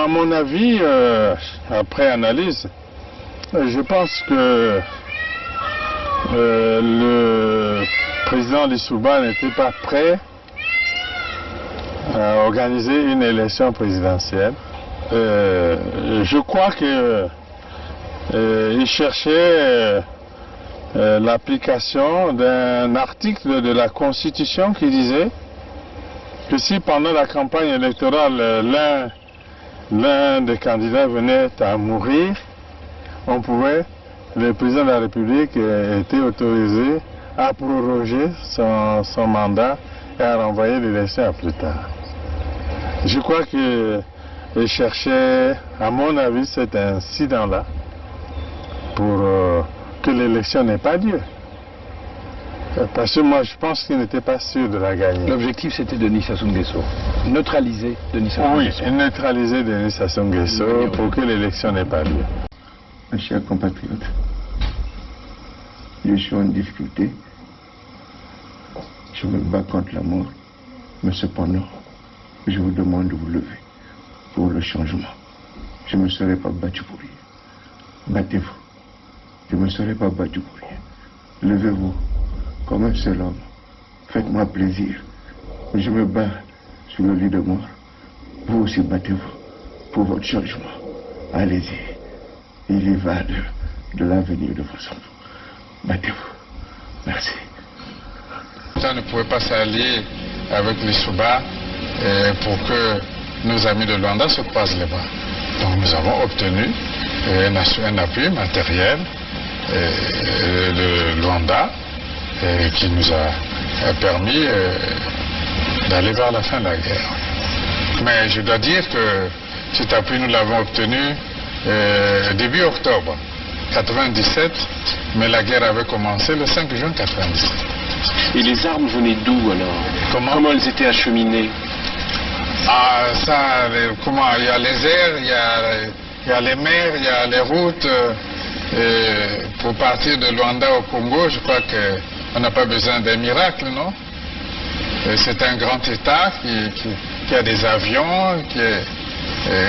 à mon avis, après analyse, je pense que le président Lissouba n'était pas prêt à organiser une élection présidentielle. Je crois qu'il cherchait l'application d'un article de la Constitution qui disait que si pendant la campagne électorale l'un des candidats venait à mourir, le président de la République était autorisé à proroger son mandat et à renvoyer l'élection à plus tard. Je crois qu'il cherchait, à mon avis, cet incident-là pour que l'élection n'ait pas lieu. Parce que moi, je pense qu'il n'était pas sûr de la gagner. L'objectif, c'était Denis Sassou Nguesso. Neutraliser Denis Sassou Nguesso. Oui, neutraliser Denis Sassou Nguesso pour que l'élection n'ait pas lieu. Mes chers compatriotes, je suis en difficulté. Je me bats contre la mort. Mais cependant, je vous demande de vous lever pour le changement. Je ne me serai pas battu pour rien. Battez-vous. Je ne me serai pas battu pour rien. Levez-vous comme un seul homme. Faites-moi plaisir. Je me bats sur le lit de mort. Vous aussi battez-vous pour votre changement. Allez-y. Il y va de l'avenir de vos enfants. Battez-vous. Merci. Ça ne pouvait pas s'allier avec les Souba pour que nos amis de Luanda se croisent les bras. Donc nous avons obtenu un appui matériel de Luanda qui nous a permis d'aller vers la fin de la guerre. Mais je dois dire que cet appui nous l'avons obtenu début octobre 97, mais la guerre avait commencé le 5 juin 97. Et les armes venaient d'où alors? Comment elles étaient acheminées? Ah, ça, comment? Il y a les airs, il y a les mers, il y a les routes. Pour partir de Luanda au Congo, je crois qu'on n'a pas besoin d'un miracle, non? C'est un grand État qui a des avions,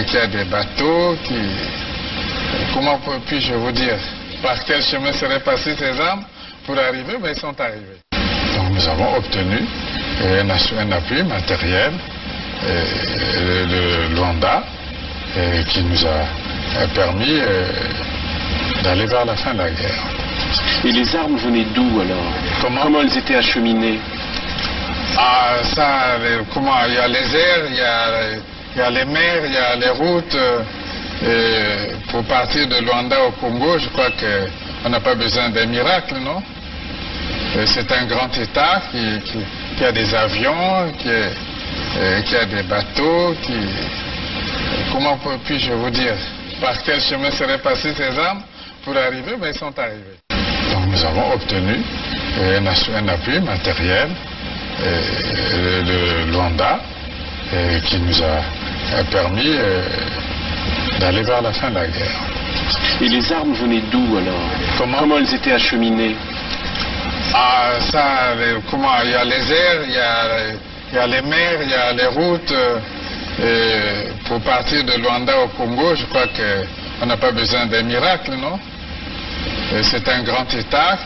qui a des bateaux, comment puis-je vous dire? Par quel chemin seraient passées ces armes pour arriver? Mais ils sont arrivés. Donc nous avons obtenu un appui matériel de Luanda qui nous a permis d'aller vers la fin de la guerre. Et les armes venaient d'où alors? Comment elles étaient acheminées? Ah, ça, comment? Il y a les airs, il y a les mers, il y a les routes. Pour partir de Luanda au Congo, je crois qu'on n'a pas besoin d'un miracle, non? C'est un grand État qui a des avions, qui a des bateaux, comment puis-je vous dire? Par quel chemin seraient passées ces armes pour arriver? Mais ils sont arrivés. Donc nous avons obtenu un appui matériel de Luanda qui nous a permis d'aller vers la fin de la guerre. Et les armes venaient d'où alors? Comment elles étaient acheminées? Ah, ça, comment? Il y a les airs, il y a les mers, il y a les routes. Pour partir de Luanda au Congo, je crois qu'on n'a pas besoin d'un miracle, non? C'est un grand État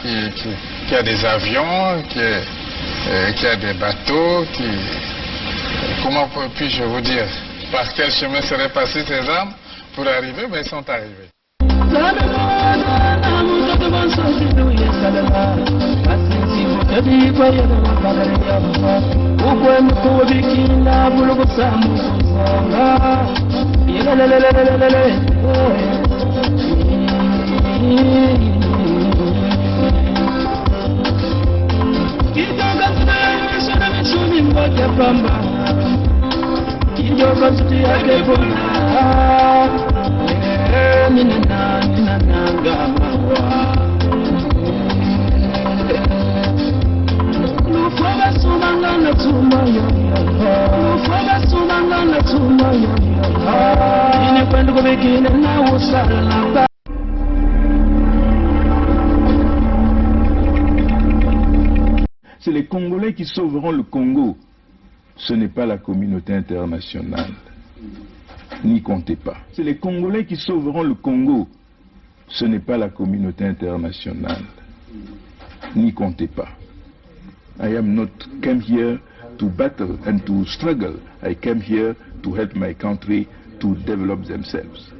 qui a des avions, qui a des bateaux, comment puis-je vous dire? Par quel chemin seraient passées ces armes pour arriver? Mais ils sont arrivés. C'est les Congolais qui sauveront le Congo. Ce n'est pas la communauté internationale. N'y comptez pas. C'est les Congolais qui sauveront le Congo. Ce n'est pas la communauté internationale. N'y comptez pas. I am not came here to battle and to struggle. I came here to help my country to develop themselves.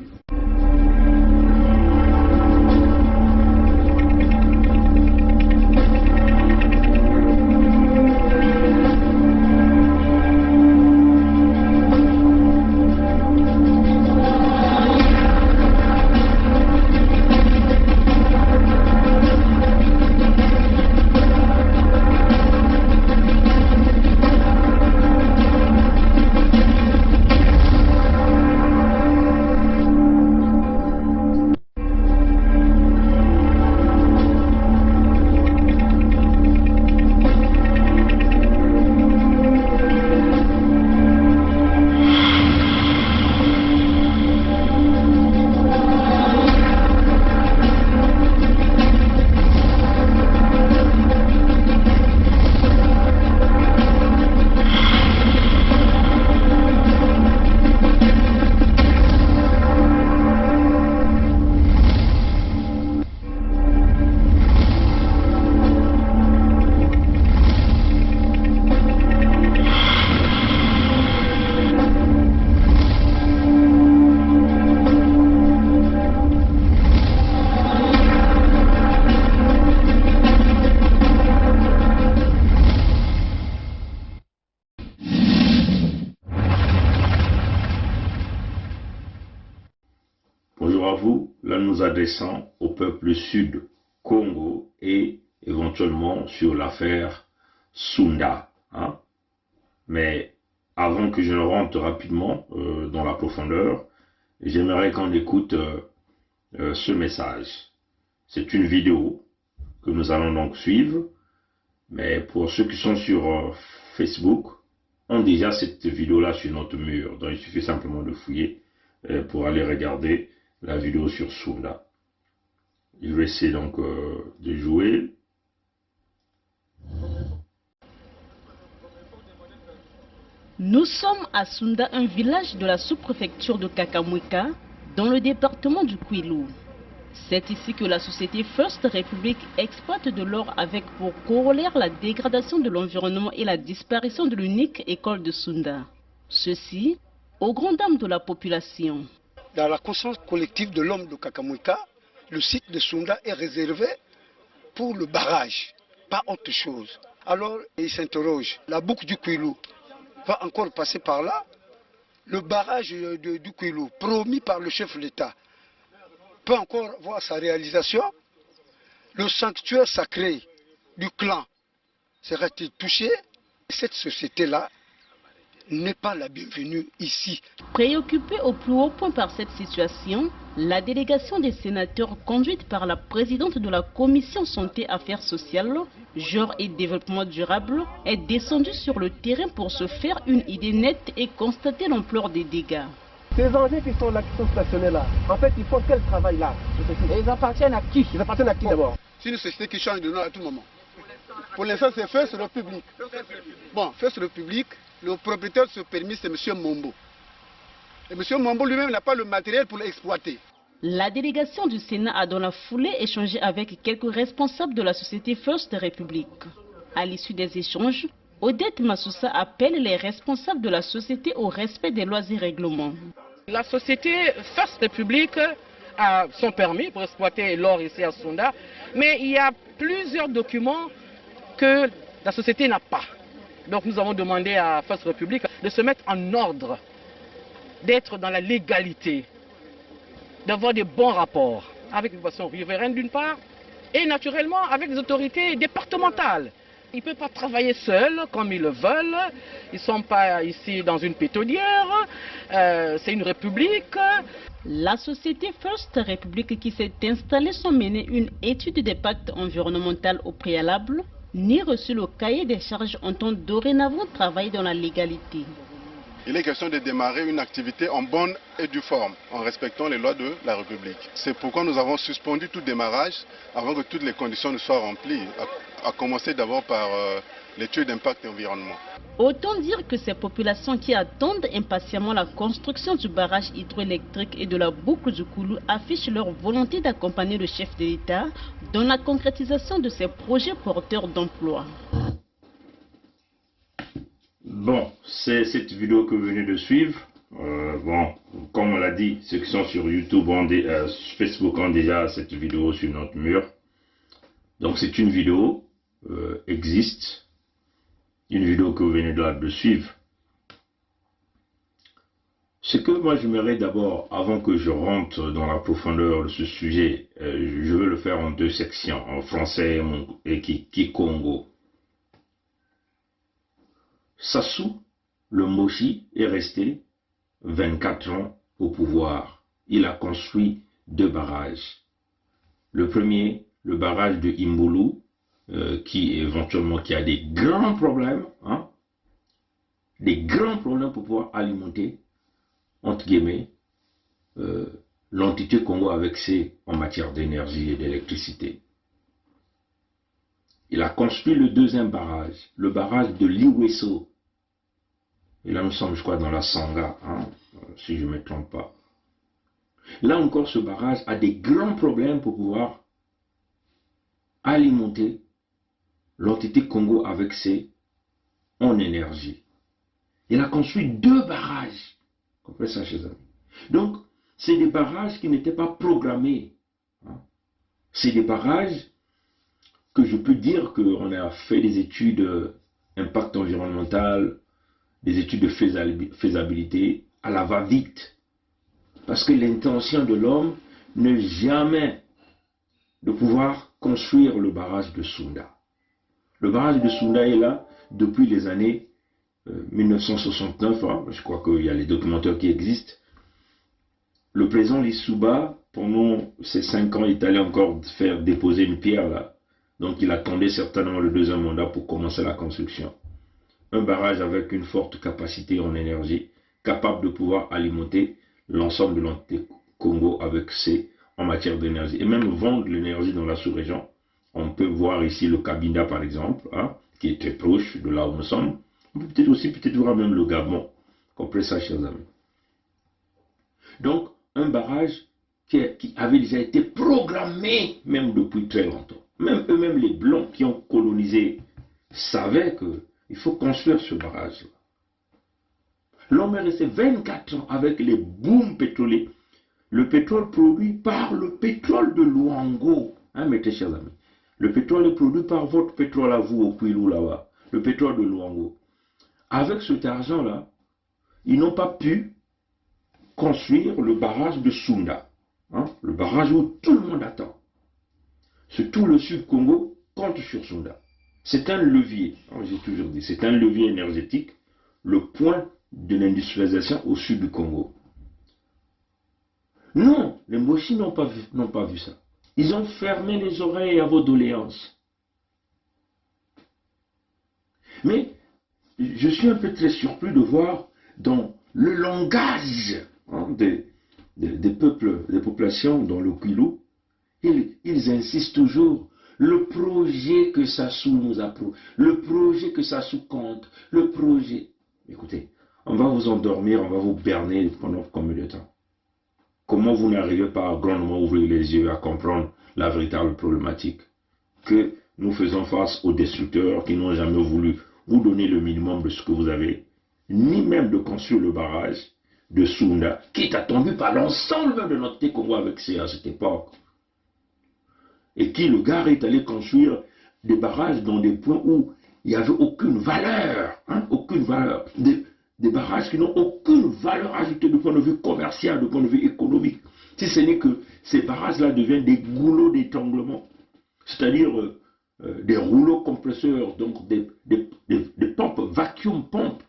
Bonjour à vous, là nous nous adressons au peuple sud Congo et éventuellement sur l'affaire Sunda. Mais avant que je ne rentre rapidement dans la profondeur, j'aimerais qu'on écoute ce message. C'est une vidéo que nous allons donc suivre, mais pour ceux qui sont sur Facebook, ont déjà cette vidéo-là sur notre mur. Donc il suffit simplement de fouiller pour aller regarder la vidéo sur Sunda. Je vais essayer donc de jouer. Nous sommes à Sunda, un village de la sous-préfecture de Kakamwika, dans le département du Kwilu. C'est ici que la société First Republic exploite de l'or avec pour corollaire la dégradation de l'environnement et la disparition de l'unique école de Sunda. Ceci, aux grandes dames de la population. Dans la conscience collective de l'homme de Kakamwika, le site de Sunda est réservé pour le barrage, pas autre chose. Alors, il s'interroge, la boucle du Kwilu va encore passer par là. Le barrage du Kwilu, promis par le chef de l'État, peut encore voir sa réalisation. Le sanctuaire sacré du clan sera-t-il touché? Cette société-là n'est pas la bienvenue ici. Préoccupée au plus haut point par cette situation, la délégation des sénateurs conduite par la présidente de la commission santé affaires sociales, genre et développement durable, est descendue sur le terrain pour se faire une idée nette et constater l'ampleur des dégâts. Ces engins qui sont là, qui sont stationnés là, en fait, ils font quel travail là? Ils appartiennent à qui? Ils appartiennent à qui d'abord? C'est une société qui change de nom à tout moment. Pour l'instant, c'est First Republic. Bon, First Republic, le propriétaire de ce permis, c'est M. Mombo. Et M. Mombo lui-même n'a pas le matériel pour l'exploiter. La délégation du Sénat a dans la foulée échangé avec quelques responsables de la société First Republic. À l'issue des échanges, Odette Massoussa appelle les responsables de la société au respect des lois et règlements. La société First Republic a son permis pour exploiter l'or ici à Sunda, mais il y a plusieurs documents que la société n'a pas. Donc nous avons demandé à First Republic de se mettre en ordre, d'être dans la légalité, d'avoir des bons rapports avec les populations riveraines d'une part, et naturellement avec les autorités départementales. Ils ne peuvent pas travailler seuls comme ils le veulent, ils ne sont pas ici dans une pétaudière, c'est une république. La société First Republic qui s'est installée sans mener une étude d'impact environnemental au préalable, ni reçu le cahier des charges entend dorénavant travailler dans la légalité. Il est question de démarrer une activité en bonne et due forme, en respectant les lois de la République. C'est pourquoi nous avons suspendu tout démarrage avant que toutes les conditions ne soient remplies, à commencer d'abord par l'étude d'impact environnement. Autant dire que ces populations qui attendent impatiemment la construction du barrage hydroélectrique et de la boucle du Koulou affichent leur volonté d'accompagner le chef de l'État dans la concrétisation de ces projets porteurs d'emploi. Bon, c'est cette vidéo que vous venez de suivre. Bon, comme on l'a dit, ceux qui sont sur YouTube, Facebook ont déjà cette vidéo sur notre mur. Donc c'est une vidéo, existe, une vidéo que vous venez de suivre. Ce que moi j'aimerais d'abord, avant que je rentre dans la profondeur de ce sujet, je veux le faire en deux sections, en français et Kikongo. Sassou, le Moshi, est resté 24 ans au pouvoir. Il a construit 2 barrages. Le premier, le barrage de Imboulou, qui a des grands problèmes, des grands problèmes pour pouvoir alimenter, entre guillemets, l'entité Congo avec ses en matière d'énergie et d'électricité. Il a construit le deuxième barrage, le barrage de Liweso. Et là, nous sommes, je crois, dans la Sangha, si je ne me trompe pas. Là encore, ce barrage a des grands problèmes pour pouvoir alimenter l'entité Congo avec ses en énergie. Il a construit 2 barrages. Comprenez ça, chers amis. Donc, c'est des barrages qui n'étaient pas programmés. C'est des barrages que je peux dire qu'on a fait des études impact environnemental, des études de faisabilité à la va-vite. Parce que l'intention de l'homme n'est jamais de pouvoir construire le barrage de Sounda. Le barrage de Sounda est là depuis les années 1969, je crois qu'il y a les documentaires qui existent. Le président Lissouba, pendant ces 5 ans, est allé encore faire déposer une pierre là. Donc il attendait certainement le deuxième mandat pour commencer la construction. Un barrage avec une forte capacité en énergie, capable de pouvoir alimenter l'ensemble de l'entité Congo avec ses en matière d'énergie. Et même vendre l'énergie dans la sous-région. On peut voir ici le Cabinda par exemple, qui est très proche de là où nous sommes. On peut peut-être aussi voir même le Gabon. Comprenez ça, chers amis. Donc, un barrage qui avait déjà été programmé même depuis très longtemps. Même eux-mêmes, les Blancs qui ont colonisé, savaient qu'il faut construire ce barrage-là. L'homme est resté 24 ans avec les booms pétroliers. Le pétrole produit par le pétrole de Luango. Mes très chers amis. Le pétrole est produit par votre pétrole à vous au Kwilu là-bas. Le pétrole de Luango. Avec cet argent-là, ils n'ont pas pu construire le barrage de Sounda. Le barrage où tout le monde attend. Tout le Sud Congo compte sur Sounda. C'est un levier, j'ai toujours dit, c'est un levier énergétique, le point de l'industrialisation au sud du Congo. Non, les Moshi n'ont pas vu ça. Ils ont fermé les oreilles à vos doléances. Mais je suis un peu très surpris de voir dans le langage des peuples, des populations dans le Kwilu, ils insistent toujours. Le projet que Sassou nous approuve, le projet que Sassou compte, le projet. Écoutez, on va vous endormir, on va vous berner pendant combien de temps? Comment vous n'arrivez pas à grandement ouvrir les yeux, à comprendre la véritable problématique? Que nous faisons face aux destructeurs qui n'ont jamais voulu vous donner le minimum de ce que vous avez, ni même de construire le barrage de Sounda, qui est attendu par l'ensemble de notre Congo avec à cette époque. Et qui, le gars, est allé construire des barrages dans des points où il n'y avait aucune valeur, aucune valeur. Des barrages qui n'ont aucune valeur ajoutée du point de vue commercial, du point de vue économique. Si ce n'est que ces barrages-là deviennent des goulots d'étranglement, c'est-à-dire des rouleaux compresseurs, donc des pompes, vacuum pompes,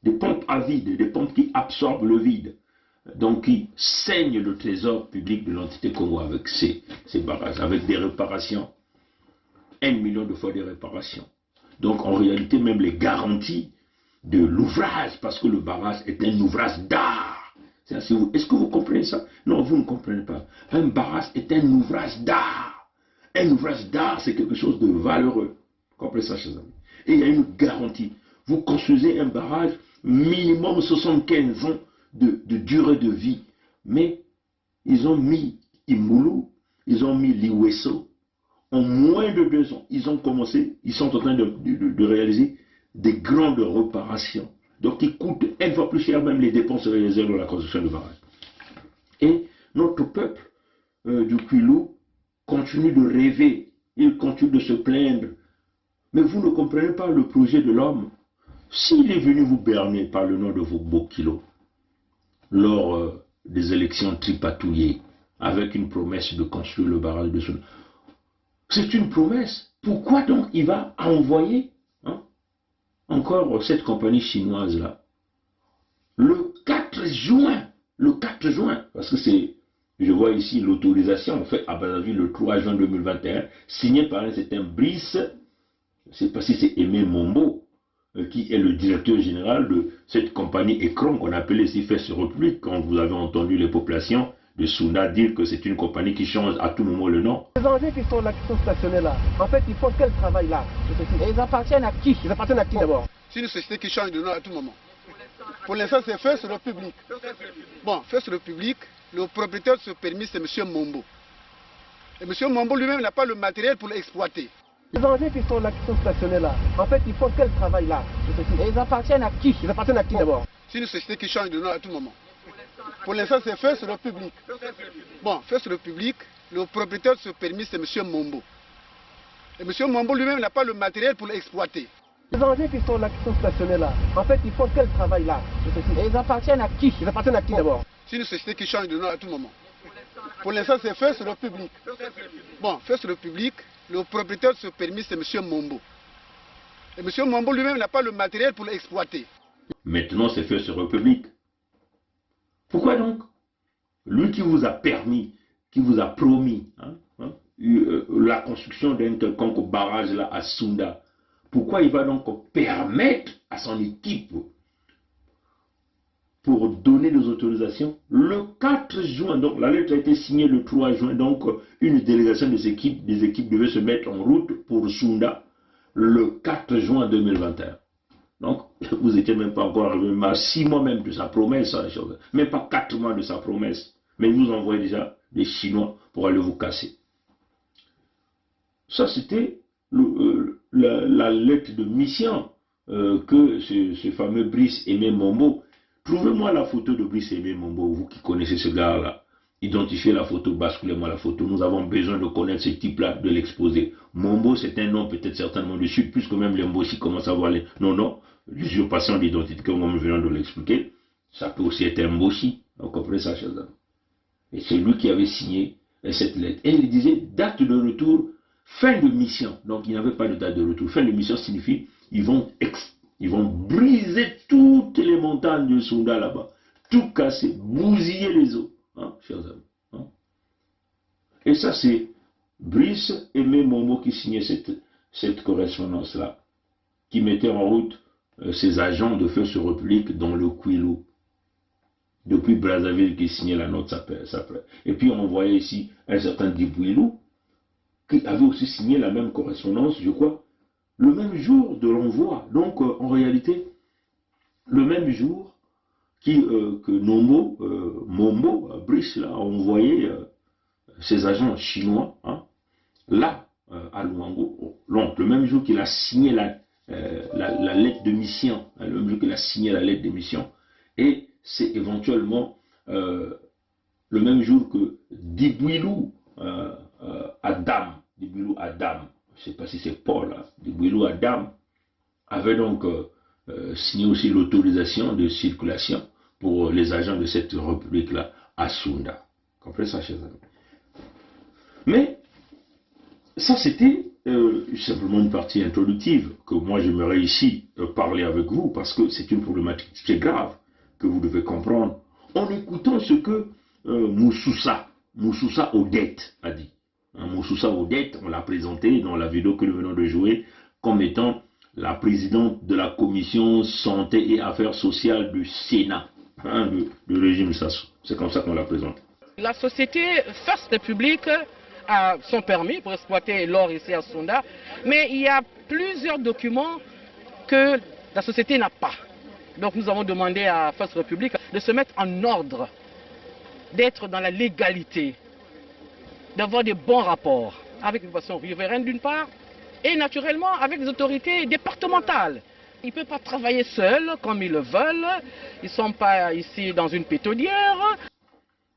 des pompes à vide, des pompes qui absorbent le vide. Donc qui saigne le trésor public de l'entité Congo avec ces barrages, avec des réparations, 1 million de fois des réparations. Donc en réalité même les garanties de l'ouvrage, parce que le barrage est un ouvrage d'art. Est-ce que vous comprenez ça? Non, vous ne comprenez pas. Un barrage est un ouvrage d'art. Un ouvrage d'art, c'est quelque chose de valeureux. Comprenez ça, chers amis. Et il y a une garantie. Vous construisez un barrage, minimum 75 ans de durée de vie. Mais ils ont mis Imoulou, ils ont mis Liwesso. En moins de 2 ans, ils ont commencé, ils sont en train de réaliser des grandes réparations. Donc, qui coûtent 1 fois plus cher même les dépenses réalisées dans la construction du barrage. Et notre peuple du Kwilu continue de rêver, il continue de se plaindre. Mais vous ne comprenez pas le projet de l'homme. S'il est venu vous berner par le nom de vos beaux kilos, lors des élections tripatouillées, avec une promesse de construire le barrage de Sounda, c'est une promesse. Pourquoi donc il va envoyer encore cette compagnie chinoise-là le 4 juin, parce que c'est, je vois ici l'autorisation, en fait, à Brazzaville le 3 juin 2021, signée par un certain Brice, je ne sais pas si c'est Aimé Mombo, qui est le directeur général de cette compagnie Écran qu'on appelait ici First Republic, quand vous avez entendu les populations de Sounda dire que c'est une compagnie qui change à tout moment le nom. Les engins qui sont là, qui sont stationnés là, en fait, ils font quel travail là? Et ils appartiennent à qui? Ils appartiennent à qui d'abord? C'est une société qui change de nom à tout moment. Pour l'instant, c'est First Republic. Bon, First Republic, le propriétaire de ce permis, c'est M. Mombo. Et M. Mombo lui-même n'a pas le matériel pour l'exploiter. Les engins qui sont là, qui sont stationnés là, en fait, ils font quel travail là? Et ils appartiennent à qui? Ils appartiennent à qui d'abord? C'est une société qui change de nom à tout moment. Pour l'instant, c'est First Republic. Bon, First Republic, le propriétaire de ce permis, c'est M. Mombo. Et M. Mombo lui-même n'a pas le matériel pour l'exploiter. Les engins qui sont là, qui sont stationnés là, en fait, ils font quel travail là? Et ils appartiennent à qui? Ils appartiennent à qui d'abord? C'est une société qui change de nom à tout moment. Pour l'instant, c'est First Republic. Bon, First Republic, le propriétaire de ce permis, c'est M. Mombo. Et M. Mombo lui-même n'a pas le matériel pour l'exploiter. Maintenant, c'est First Republic. Pourquoi donc? Lui qui vous a permis, qui vous a promis la construction d'un quelconque barrage là à Sounda, pourquoi il va donc permettre à son équipe pour donner des autorisations le 4 juin? Donc la lettre a été signée le 3 juin, donc une délégation des équipes devaient se mettre en route pour Sounda le 4 juin 2021. Donc, vous n'étiez même pas encore arrivé à 6 mois même de sa promesse, même pas 4 mois de sa promesse. Mais vous envoyez déjà des Chinois pour aller vous casser. Ça, c'était la lettre de mission que ce fameux Brice Aimé Mombo. Trouvez-moi la photo de Brice Aimé Mombo, vous qui connaissez ce gars-là. Identifiez la photo, basculez-moi la photo. Nous avons besoin de connaître ce type-là, de l'exposer. Mombo, c'est un nom peut-être certainement du Sud, puisque même les Mboshi commencent à voir les... Non, l'usurpation d'identité, comme nous venons de l'expliquer, ça peut aussi être un Mboshi. Vous comprenez ça, chers amis? Et c'est lui qui avait signé cette lettre. Et il disait, date de retour, fin de mission. Donc il n'y avait pas de date de retour. Fin de mission signifie, ils vont briser toutes les montagnes de Sounda là-bas. Tout casser, bousiller les eaux. Chers amis. Et ça, c'est Brice Aimé Mombo qui signait cette correspondance-là, qui mettait en route ses agents de First Republic dans le Kwilu. Depuis Brazzaville qui signait la note, ça plaît. Et puis on voyait ici un certain Dibouilou qui avait aussi signé la même correspondance, je crois, le même jour de l'envoi. Donc en réalité, le même jour que Mombo, Brice, là, a envoyé ses agents chinois, là, à Luango, donc le même jour qu'il a signé la lettre de mission, le même jour qu'il a signé la lettre de mission, et c'est éventuellement le même jour que Dibouilou Adam, je ne sais pas si c'est Paul, Dibouilou Adam, avait donc signé aussi l'autorisation de circulation pour les agents de cette république-là à Sounda. Comprenez ça, chers amis? Mais ça, c'était simplement une partie introductive que moi j'aimerais ici parler avec vous, parce que c'est une problématique très grave que vous devez comprendre en écoutant ce que Moussoussa Odette a dit. Moussoussa Odette, on l'a présenté dans la vidéo que nous venons de jouer comme étant la présidente de la commission santé et affaires sociales du Sénat, du régime Sassou. C'est comme ça qu'on la présente. La société First Republic son permis pour exploiter l'or ici à Sounda, mais il y a plusieurs documents que la société n'a pas. Donc nous avons demandé à First Republic de se mettre en ordre, d'être dans la légalité, d'avoir des bons rapports avec les populations riveraines d'une part, et naturellement avec les autorités départementales. Ils ne peuvent pas travailler seuls comme ils le veulent, ils ne sont pas ici dans une pétaudière.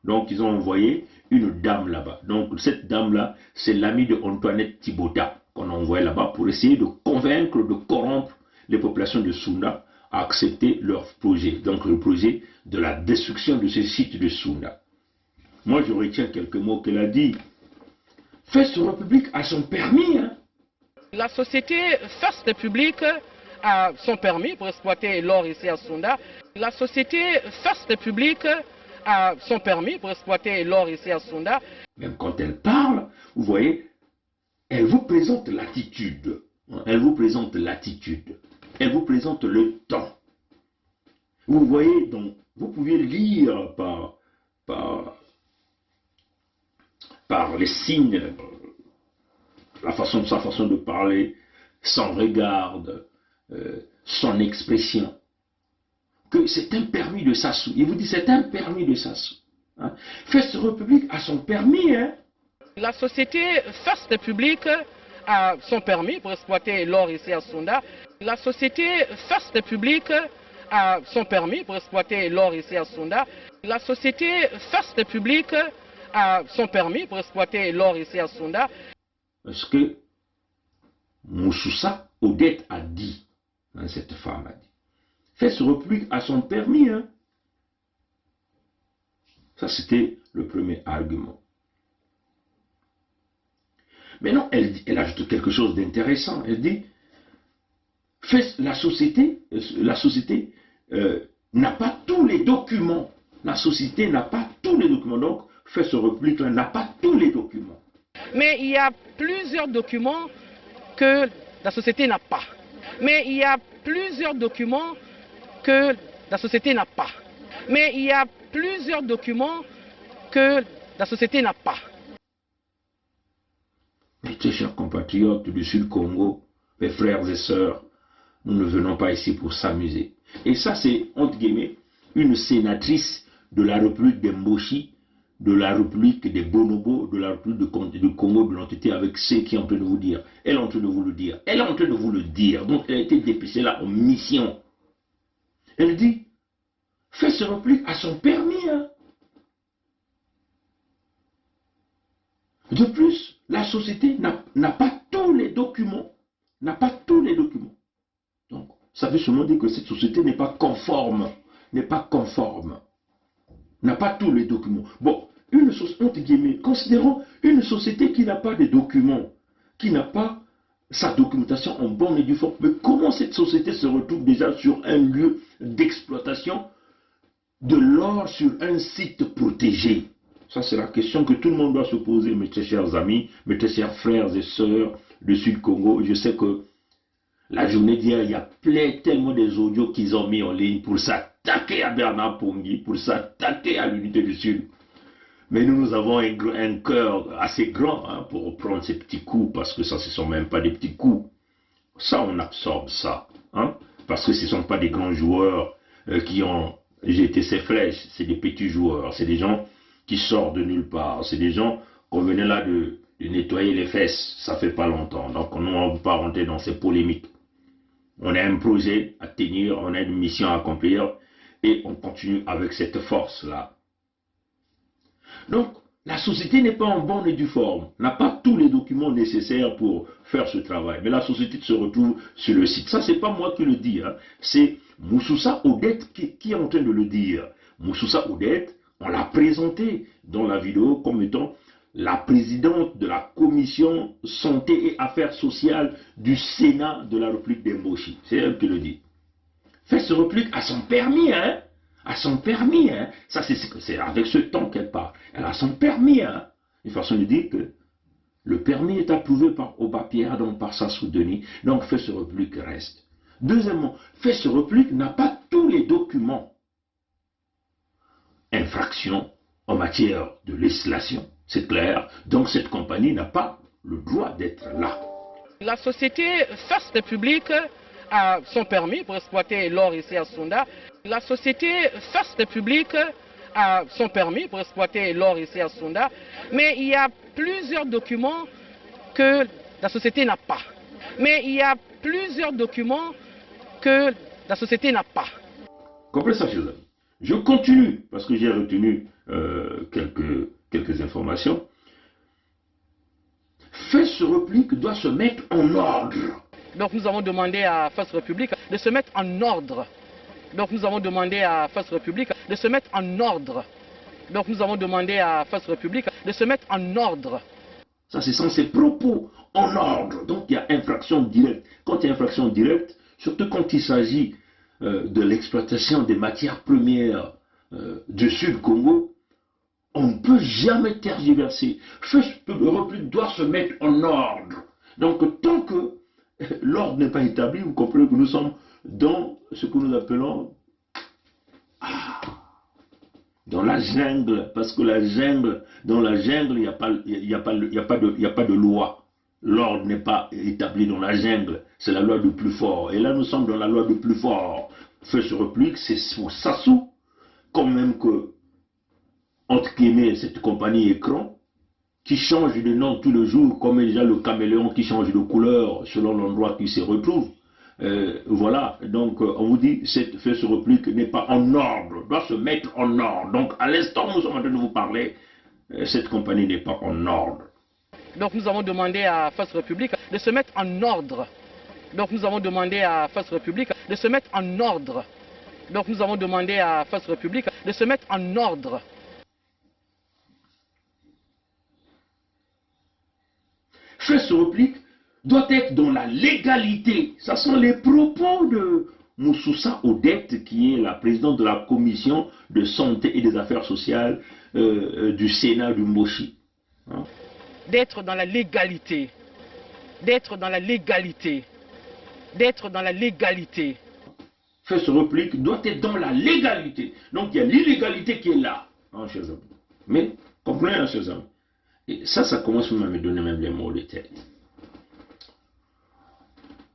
Donc ils ont envoyé une dame là-bas. Donc cette dame-là, c'est l'amie de Antoinette Thibauda qu'on a envoyé là-bas pour essayer de convaincre, de corrompre les populations de Sounda à accepter leur projet. Donc le projet de la destruction de ce site de Sounda. Moi je retiens quelques mots qu'elle a dit. First Republic a son permis. Hein? La société First Republic a son permis pour exploiter l'or ici à Sounda. La société First Republic a son permis pour exploiter l'or ici à Sounda. Même quand elle parle, vous voyez, elle vous présente l'attitude. Elle vous présente l'attitude. Elle vous présente le temps. Vous voyez, donc, vous pouvez lire par les signes, sa façon de parler, son regard, son expression, que c'est un permis de Sassou. Il vous dit c'est un permis de Sassou. Hein? First Republic a son permis. Hein? La société First Republic a son permis pour exploiter l'or ici à Sounda. La société First Republic a son permis pour exploiter l'or ici à Sounda. La société First Republic a son permis pour exploiter l'or ici à Sounda. Parce que Moussoussa Odette a dit, hein, cette femme a dit, First Republic a son permis. Hein. Ça, c'était le premier argument. Mais non, elle ajoute quelque chose d'intéressant. Elle dit, la société n'a pas tous les documents. La société n'a pas tous les documents. Donc, First Republic n'a pas tous les documents. Mais il y a plusieurs documents que la société n'a pas. Mais il y a plusieurs documents que la société n'a pas. Mais il y a plusieurs documents que la société n'a pas. Mes très chers compatriotes du Sud-Congo, mes frères et sœurs, nous ne venons pas ici pour s'amuser. Et ça, c'est, entre guillemets, une sénatrice de la République des Mboshi, de la République des Bonobo, de la République du Congo, de l'entité avec ceux qui est en train de vous dire. Elle est en train de vous le dire. Elle est en train de vous le dire. Donc, elle a été dépêchée là en mission. Elle dit, First Republic a son permis. Hein. De plus, la société n'a pas tous les documents. N'a pas tous les documents. Donc, ça veut seulement dire que cette société n'est pas conforme. N'est pas conforme. N'a pas tous les documents. Bon, entre guillemets, considérons une société qui n'a pas de documents, qui n'a pas sa documentation en bonne et due forme. Mais comment cette société se retrouve déjà sur un lieu d'exploitation de l'or sur un site protégé? Ça, c'est la question que tout le monde doit se poser, mes très chers amis, mes très chers frères et sœurs du Sud-Congo. Je sais que la journée d'hier, il y a tellement des audios qu'ils ont mis en ligne pour s'attaquer à Bernard Pongui, pour s'attaquer à l'unité du Sud. Mais nous avons un cœur assez grand hein, pour prendre ces petits coups, parce que ça, ce ne sont même pas des petits coups. Ça, on absorbe ça. Hein, parce que ce ne sont pas des grands joueurs qui ont jeté ces flèches. C'est des petits joueurs. C'est des gens qui sortent de nulle part. C'est des gens qu'on venait là de nettoyer les fesses. Ça fait pas longtemps. Donc, nous, on ne va pas rentrer dans ces polémiques. On a un projet à tenir, on a une mission à accomplir et on continue avec cette force-là. Donc, la société n'est pas en bonne et due forme, n'a pas tous les documents nécessaires pour faire ce travail. Mais la société se retrouve sur le site. Ça, c'est pas moi qui le dis, hein. C'est Moussoussa Odette qui est en train de le dire. Moussoussa Odette, on l'a présenté dans la vidéo comme étant la présidente de la commission santé et affaires sociales du Sénat de la République des Mboshi. C'est elle qui le dit. First Republic a son permis, hein. A son permis, hein. Ça, c'est avec ce temps qu'elle parle. Elle a son permis, hein. Une façon de dire que le permis est approuvé par Oba Pierre, donc par Sassou Denis. Donc, First Republic reste. Deuxièmement, First Republic n'a pas tous les documents. Infraction en matière de législation. C'est clair. Donc cette compagnie n'a pas le droit d'être là. La société First Republic a son permis pour exploiter l'or ici à Sounda. La société First Republic a son permis pour exploiter l'or ici à Sounda. Mais il y a plusieurs documents que la société n'a pas. Mais il y a plusieurs documents que la société n'a pas. Comprenez ça, chers amis. Je continue, parce que j'ai retenu quelques informations. First Republic doit se mettre en ordre. Donc nous avons demandé à First Republic de se mettre en ordre. Donc nous avons demandé à First Republic de se mettre en ordre. Donc nous avons demandé à First Republic de se mettre en ordre. Ça, c'est sans ses propos en ordre. Donc il y a infraction directe. Quand il y a infraction directe, surtout quand il s'agit de l'exploitation des matières premières du Sud Congo, on ne peut jamais tergiverser. First Republic doit se mettre en ordre. Donc tant que l'ordre n'est pas établi, vous comprenez que nous sommes dans ce que nous appelons dans la jungle, parce que la jungle, dans la jungle, il n'y a pas de loi. L'ordre n'est pas établi dans la jungle, c'est la loi du plus fort. Et là, nous sommes dans la loi du plus fort. First Republic, c'est pour Sassou, quand même que, entre guillemets, cette compagnie écran, qui change de nom tous les jours, comme déjà le caméléon qui change de couleur selon l'endroit qui se retrouve. Voilà, donc on vous dit, cette First Republic n'est pas en ordre, doit se mettre en ordre. Donc à l'instant où nous sommes en train de vous parler, cette compagnie n'est pas en ordre. Donc nous avons demandé à First Republic de se mettre en ordre. Donc nous avons demandé à First Republic de se mettre en ordre. Donc nous avons demandé à First Republic de se mettre en ordre. First Republic doit être dans la légalité. Ce sont les propos de Moussoussa Odette, qui est la présidente de la commission de santé et des affaires sociales du Sénat du Mochi. Hein? D'être dans la légalité. D'être dans la légalité. D'être dans la légalité. First Republic doit être dans la légalité. Donc il y a l'illégalité qui est là, hein, chers amis. Mais, comprenez, hein, chers amis. Et ça commence même à me donner même les mots de tête.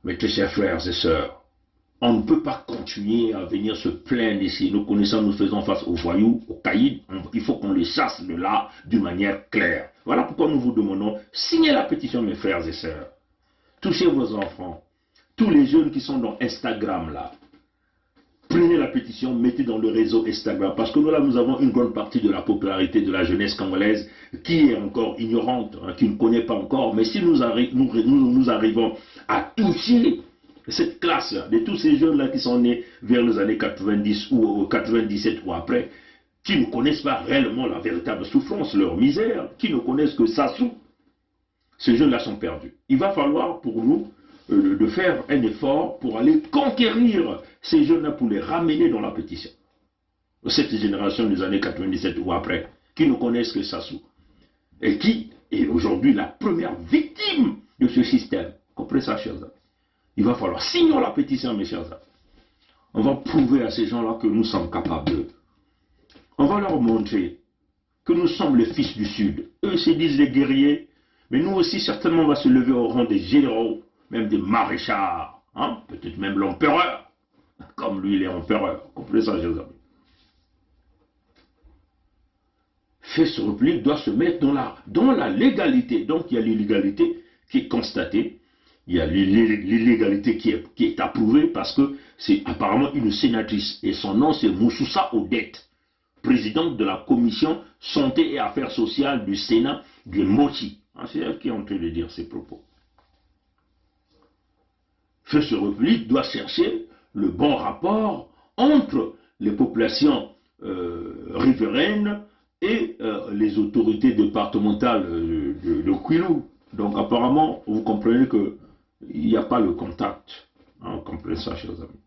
Mes très chers frères et sœurs, on ne peut pas continuer à venir se plaindre ici. Nous connaissons, nous faisons face aux voyous, aux caïds. Il faut qu'on les chasse de là d'une manière claire. Voilà pourquoi nous vous demandons, signez la pétition, mes frères et sœurs. Touchez vos enfants. Tous les jeunes qui sont dans Instagram là, prenez la pétition, mettez dans le réseau Instagram. Parce que nous avons une grande partie de la popularité de la jeunesse congolaise qui est encore ignorante, hein, qui ne connaît pas encore. Mais si nous arrivons à toucher cette classe de tous ces jeunes-là qui sont nés vers les années 90 ou 97 ou après, qui ne connaissent pas réellement la véritable souffrance, leur misère, qui ne connaissent que Sassou, ces jeunes-là sont perdus. Il va falloir pour nous de faire un effort pour aller conquérir ces jeunes-là, pour les ramener dans la pétition. Cette génération des années 97 ou après, qui ne connaissent que Sassou, et qui est aujourd'hui la première victime de ce système. Comprenez ça, chers amis. Il va falloir signer la pétition, mes chers amis. On va prouver à ces gens-là que nous sommes capables d'eux. On va leur montrer que nous sommes les fils du Sud. Eux se disent les guerriers, mais nous aussi, certainement, on va se lever au rang des généraux, même des maréchals, hein? Peut-être même l'empereur, comme lui, il est empereur. Comprenez ça, chers amis. First Republic doit se mettre dans la légalité. Donc, il y a l'illégalité qui est constatée. Il y a l'illégalité qui est approuvée parce que c'est apparemment une sénatrice. Et son nom, c'est Moussoussa Odette, présidente de la commission santé et affaires sociales du Sénat du Mochi. C'est elle qui est en train de dire ces propos. First Republic doit chercher le bon rapport entre les populations riveraines et les autorités départementales de Kwilu. Donc apparemment, vous comprenez qu'il n'y a pas le contact. Hein, vous comprenez ça, chers amis.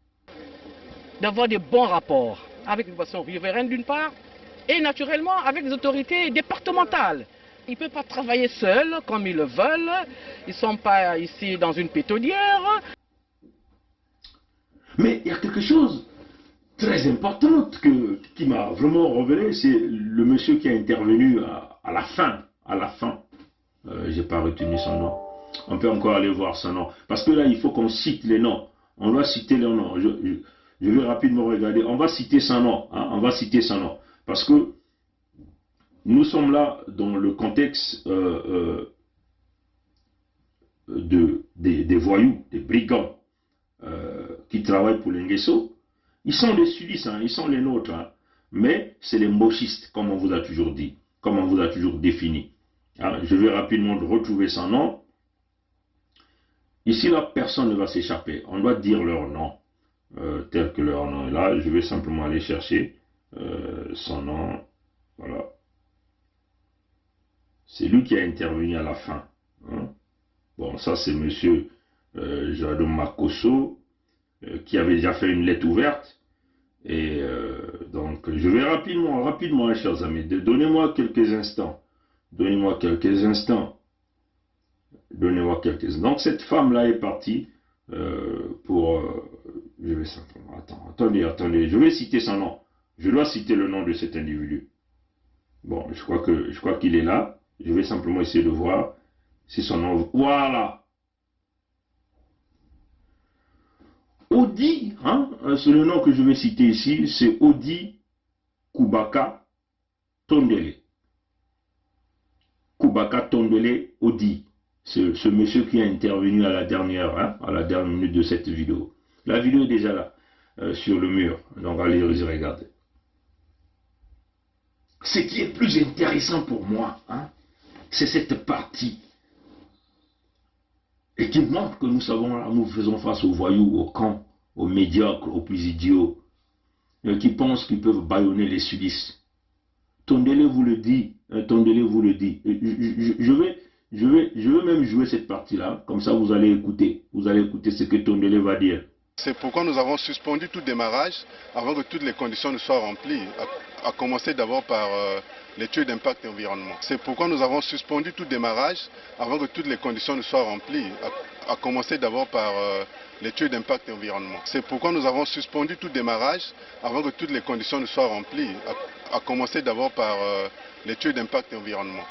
D'avoir des bons rapports avec les populations riveraines d'une part, et naturellement avec les autorités départementales. Ils ne peuvent pas travailler seuls comme ils le veulent. Ils ne sont pas ici dans une pétaudière. Mais il y a quelque chose de très important qui m'a vraiment révélé, c'est le monsieur qui a intervenu à à la fin. J'ai pas retenu son nom. On peut encore aller voir son nom. Parce que là, il faut qu'on cite les noms. On doit citer les noms. Je vais rapidement regarder. On va citer son nom. Hein? On va citer son nom. Parce que nous sommes là dans le contexte des voyous, des brigands qui travaillent pour l'Inguesso. Ils sont des sudistes, hein, ils sont les nôtres. Hein, mais c'est les mochistes, comme on vous a toujours dit, comme on vous a toujours défini. Hein, je vais rapidement retrouver son nom. Ici, là, personne ne va s'échapper. On doit dire leur nom, tel que leur nom est là. Je vais simplement aller chercher son nom. Voilà. C'est lui qui a intervenu à la fin. Hein. Bon, ça c'est monsieur Jadon Makosso, qui avait déjà fait une lettre ouverte. Et donc, je vais rapidement, hein, chers amis, donnez-moi quelques instants. Donnez-moi quelques instants. Donnez-moi quelques instants. Donc, cette femme-là est partie pour... je vais simplement... Attendez, je vais citer son nom. Je dois citer le nom de cet individu. Bon, je crois qu'il est là. Je vais simplement essayer de voir si son nom... Voilà. Odi, hein, c'est le nom que je vais citer ici, c'est Odi Kubaka Tondele. Kubaka Tondele Odi. C'est ce monsieur qui a intervenu à la dernière minute de cette vidéo. La vidéo est déjà là, sur le mur. Donc allez regarder. Ce qui est plus intéressant pour moi, hein, c'est cette partie. Et qui montre que nous savons, là, nous faisons face aux voyous, aux cons, aux médiocres, aux plus idiots, qui pensent qu'ils peuvent bâillonner les sudistes. Tondele vous le dit, Tondele vous le dit. Je vais même jouer cette partie-là, comme ça vous allez écouter ce que Tondele va dire. C'est pourquoi nous avons suspendu tout démarrage avant que toutes les conditions ne soient remplies, à commencer d'abord par l'étude d'impact environnement. C'est pourquoi nous avons suspendu tout démarrage avant que toutes les conditions ne soient remplies, à commencer d'abord par l'étude d'impact environnement. C'est pourquoi nous avons suspendu tout démarrage avant que toutes les conditions ne soient remplies, à commencer d'abord par l'étude d'impact environnement.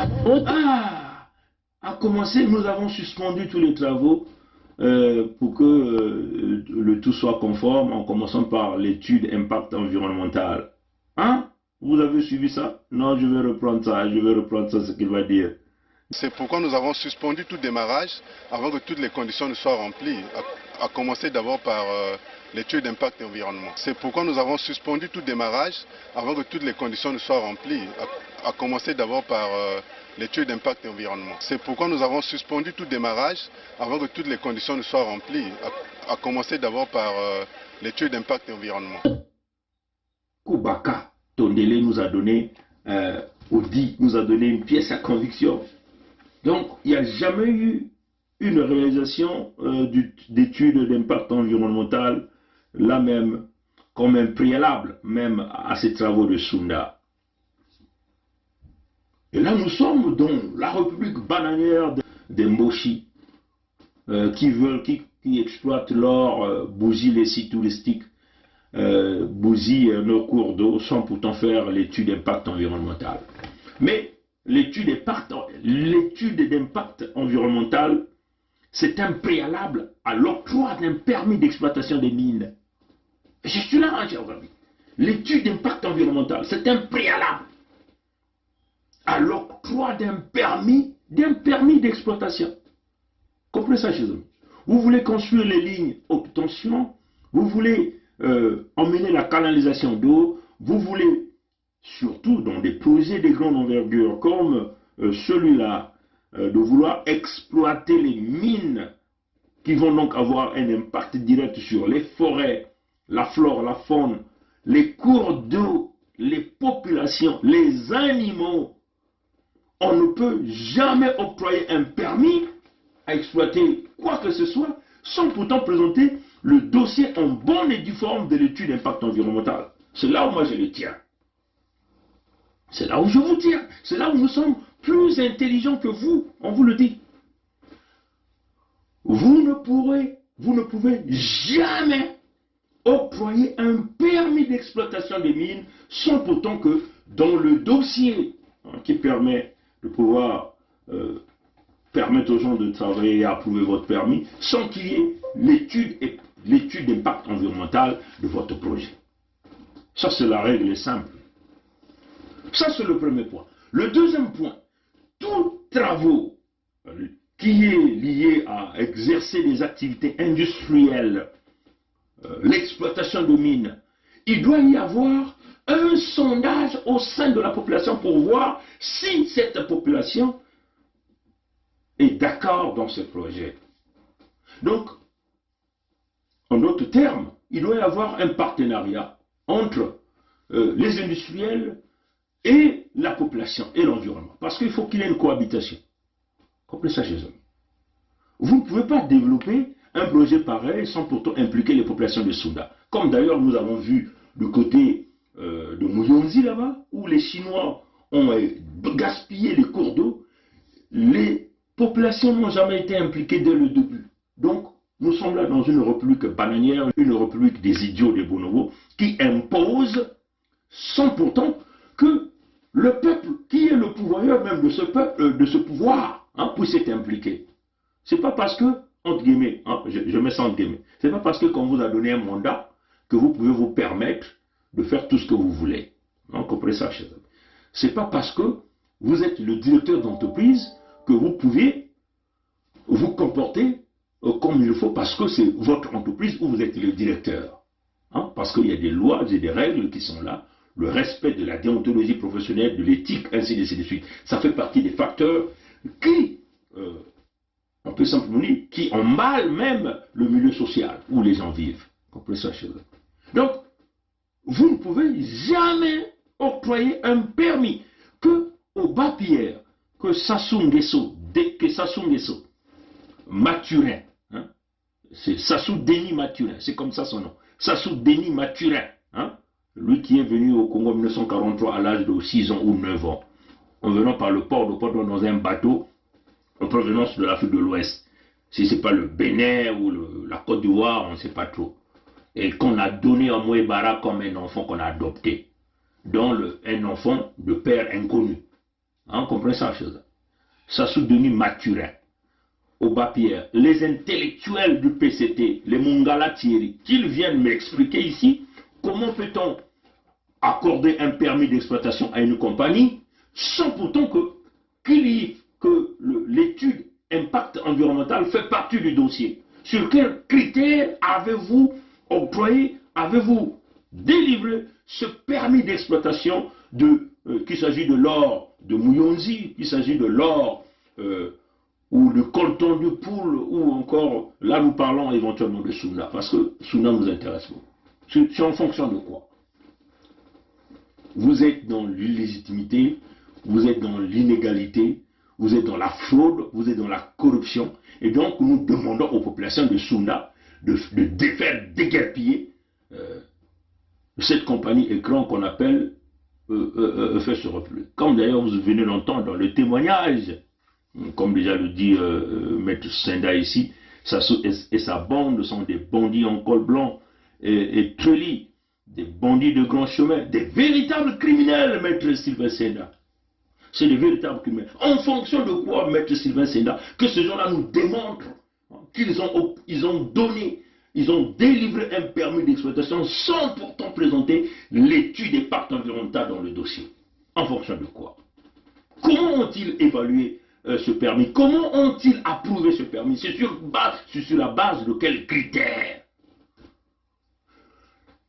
À commencer, nous avons suspendu tous les travaux pour que le tout soit conforme, en commençant par l'étude d'impact environnemental. Hein? Vous avez suivi ça? Non, je vais reprendre ça, ce qu'il va dire. C'est pourquoi nous avons suspendu tout démarrage avant que toutes les conditions ne soient remplies, à commencer d'abord par l'étude d'impact environnement. C'est pourquoi nous avons suspendu tout démarrage avant que toutes les conditions ne soient remplies, à commencer d'abord par l'étude d'impact environnement. C'est pourquoi nous avons suspendu tout démarrage avant que toutes les conditions ne soient remplies, à commencer d'abord par l'étude d'impact environnement. Kubaka Tondele nous a donné, Odi nous a donné une pièce à conviction. Donc, il n'y a jamais eu une réalisation d'études d'impact environnemental, là même, comme un préalable, même à ces travaux de Sunda. Et là, nous sommes dans la République bananière des Moshi, qui exploitent l'or, bousillent les sites touristiques, bousillent nos cours d'eau, sans pourtant faire l'étude d'impact environnemental. Mais l'étude d'impact environnemental, c'est un préalable à l'octroi d'un permis d'exploitation des mines. Je suis là, hein, chers amis. L'étude d'impact environnemental, c'est un préalable à l'octroi d'un permis d'exploitation. Comprenez ça, chers amis. Vous voulez construire les lignes haute tension, vous voulez emmener la canalisation d'eau, vous voulez, surtout dans des projets de grande envergure comme celui-là, de vouloir exploiter les mines qui vont donc avoir un impact direct sur les forêts, la flore, la faune, les cours d'eau, les populations, les animaux. On ne peut jamais octroyer un permis à exploiter quoi que ce soit sans pourtant présenter le dossier en bonne et due forme de l'étude d'impact environnemental. C'est là où moi je le tiens. C'est là où je vous tiens. C'est là où nous sommes plus intelligents que vous. On vous le dit. Vous ne pouvez jamais octroyer un permis d'exploitation des mines sans pourtant que dans le dossier qui permet de pouvoir permettre aux gens de travailler et approuver votre permis sans qu'il y ait l'étude d'impact environnemental de votre projet. Ça, c'est la règle simple. Ça, c'est le premier point. Le deuxième point, tous travaux qui est lié à exercer des activités industrielles, l'exploitation de mines, il doit y avoir un sondage au sein de la population pour voir si cette population est d'accord dans ce projet. Donc, en d'autres termes, il doit y avoir un partenariat entre les industriels et la population et l'environnement. Parce qu'il faut qu'il y ait une cohabitation. Comprenez ça, chez eux. Vous ne pouvez pas développer un projet pareil sans pourtant impliquer les populations de Sounda. Comme d'ailleurs nous avons vu du côté de Muyonzi là-bas, où les Chinois ont gaspillé les cours d'eau, les populations n'ont jamais été impliquées dès le début. Donc, nous sommes là dans une république bananière, une république des idiots, des bonobos, qui impose sans pourtant que le peuple, qui est le pouvoir même de ce peuple, de ce pouvoir, puisse être impliqué. C'est pas parce que, entre guillemets, je mets ça entre guillemets, c'est pas parce que qu'on vous a donné un mandat que vous pouvez vous permettre de faire tout ce que vous voulez. Comprenez ça, chers amis. C'est pas parce que vous êtes le directeur d'entreprise que vous pouvez vous comporter comme il faut parce que c'est votre entreprise où vous êtes le directeur. Parce qu'il y a des lois et des règles qui sont là, le respect de la déontologie professionnelle, de l'éthique, ainsi de suite. Ça fait partie des facteurs qui, on peut simplement dire, qui emballent même le milieu social où les gens vivent. Comprenez ça, chez eux. Donc, vous ne pouvez jamais octroyer un permis que au Bas-Pierre, que Sassou Nguesso, Mathurin, c'est Sassou Denis Mathurin, c'est comme ça son nom, Sassou Denis Mathurin, lui qui est venu au Congo en 1943 à l'âge de 6 ans ou 9 ans, en venant par le port de Porto dans un bateau en provenance de l'Afrique de l'Ouest. Si ce n'est pas le Bénin ou la Côte d'Ivoire, on ne sait pas trop. Et qu'on a donné à Mouébara comme un enfant qu'on a adopté, dont un enfant de père inconnu. Comprenez ça, chose. Sassou Denis Mathurin, au Bas-Pierre, les intellectuels du PCT, les Mongala Thierry, qu'ils viennent m'expliquer ici comment peut-on accorder un permis d'exploitation à une compagnie sans pourtant que l'étude impact environnemental fait partie du dossier. Sur quels critères avez-vous octroyé, avez-vous délivré ce permis d'exploitation qu'il s'agit de l'or de Muyonzi, qu'il s'agit de l'or ou le coltan de poule, ou encore, là nous parlons éventuellement de Sounda, parce que Sounda nous intéresse beaucoup. C'est en fonction de quoi? Vous êtes dans l'illégitimité, vous êtes dans l'inégalité, vous êtes dans la fraude, vous êtes dans la corruption, et donc nous demandons aux populations de Sounda de faire déguerpiller cette compagnie écran qu'on appelle First Republic. Comme d'ailleurs vous venez d'entendre dans le témoignage, comme déjà le dit Maître Senda ici, Sassou et sa bande sont des bandits en col blanc et Trelly, des bandits de grand chemin, des véritables criminels, Maître Sylvain Senda. C'est des véritables criminels. En fonction de quoi, Maître Sylvain Senda, que ces gens-là nous démontrent qu'ils ont délivré un permis d'exploitation sans pourtant présenter l'étude d'impact environnemental dans le dossier. En fonction de quoi? Comment ont-ils évalué ce permis? Comment ont-ils approuvé ce permis? C'est sur la base de quels critères?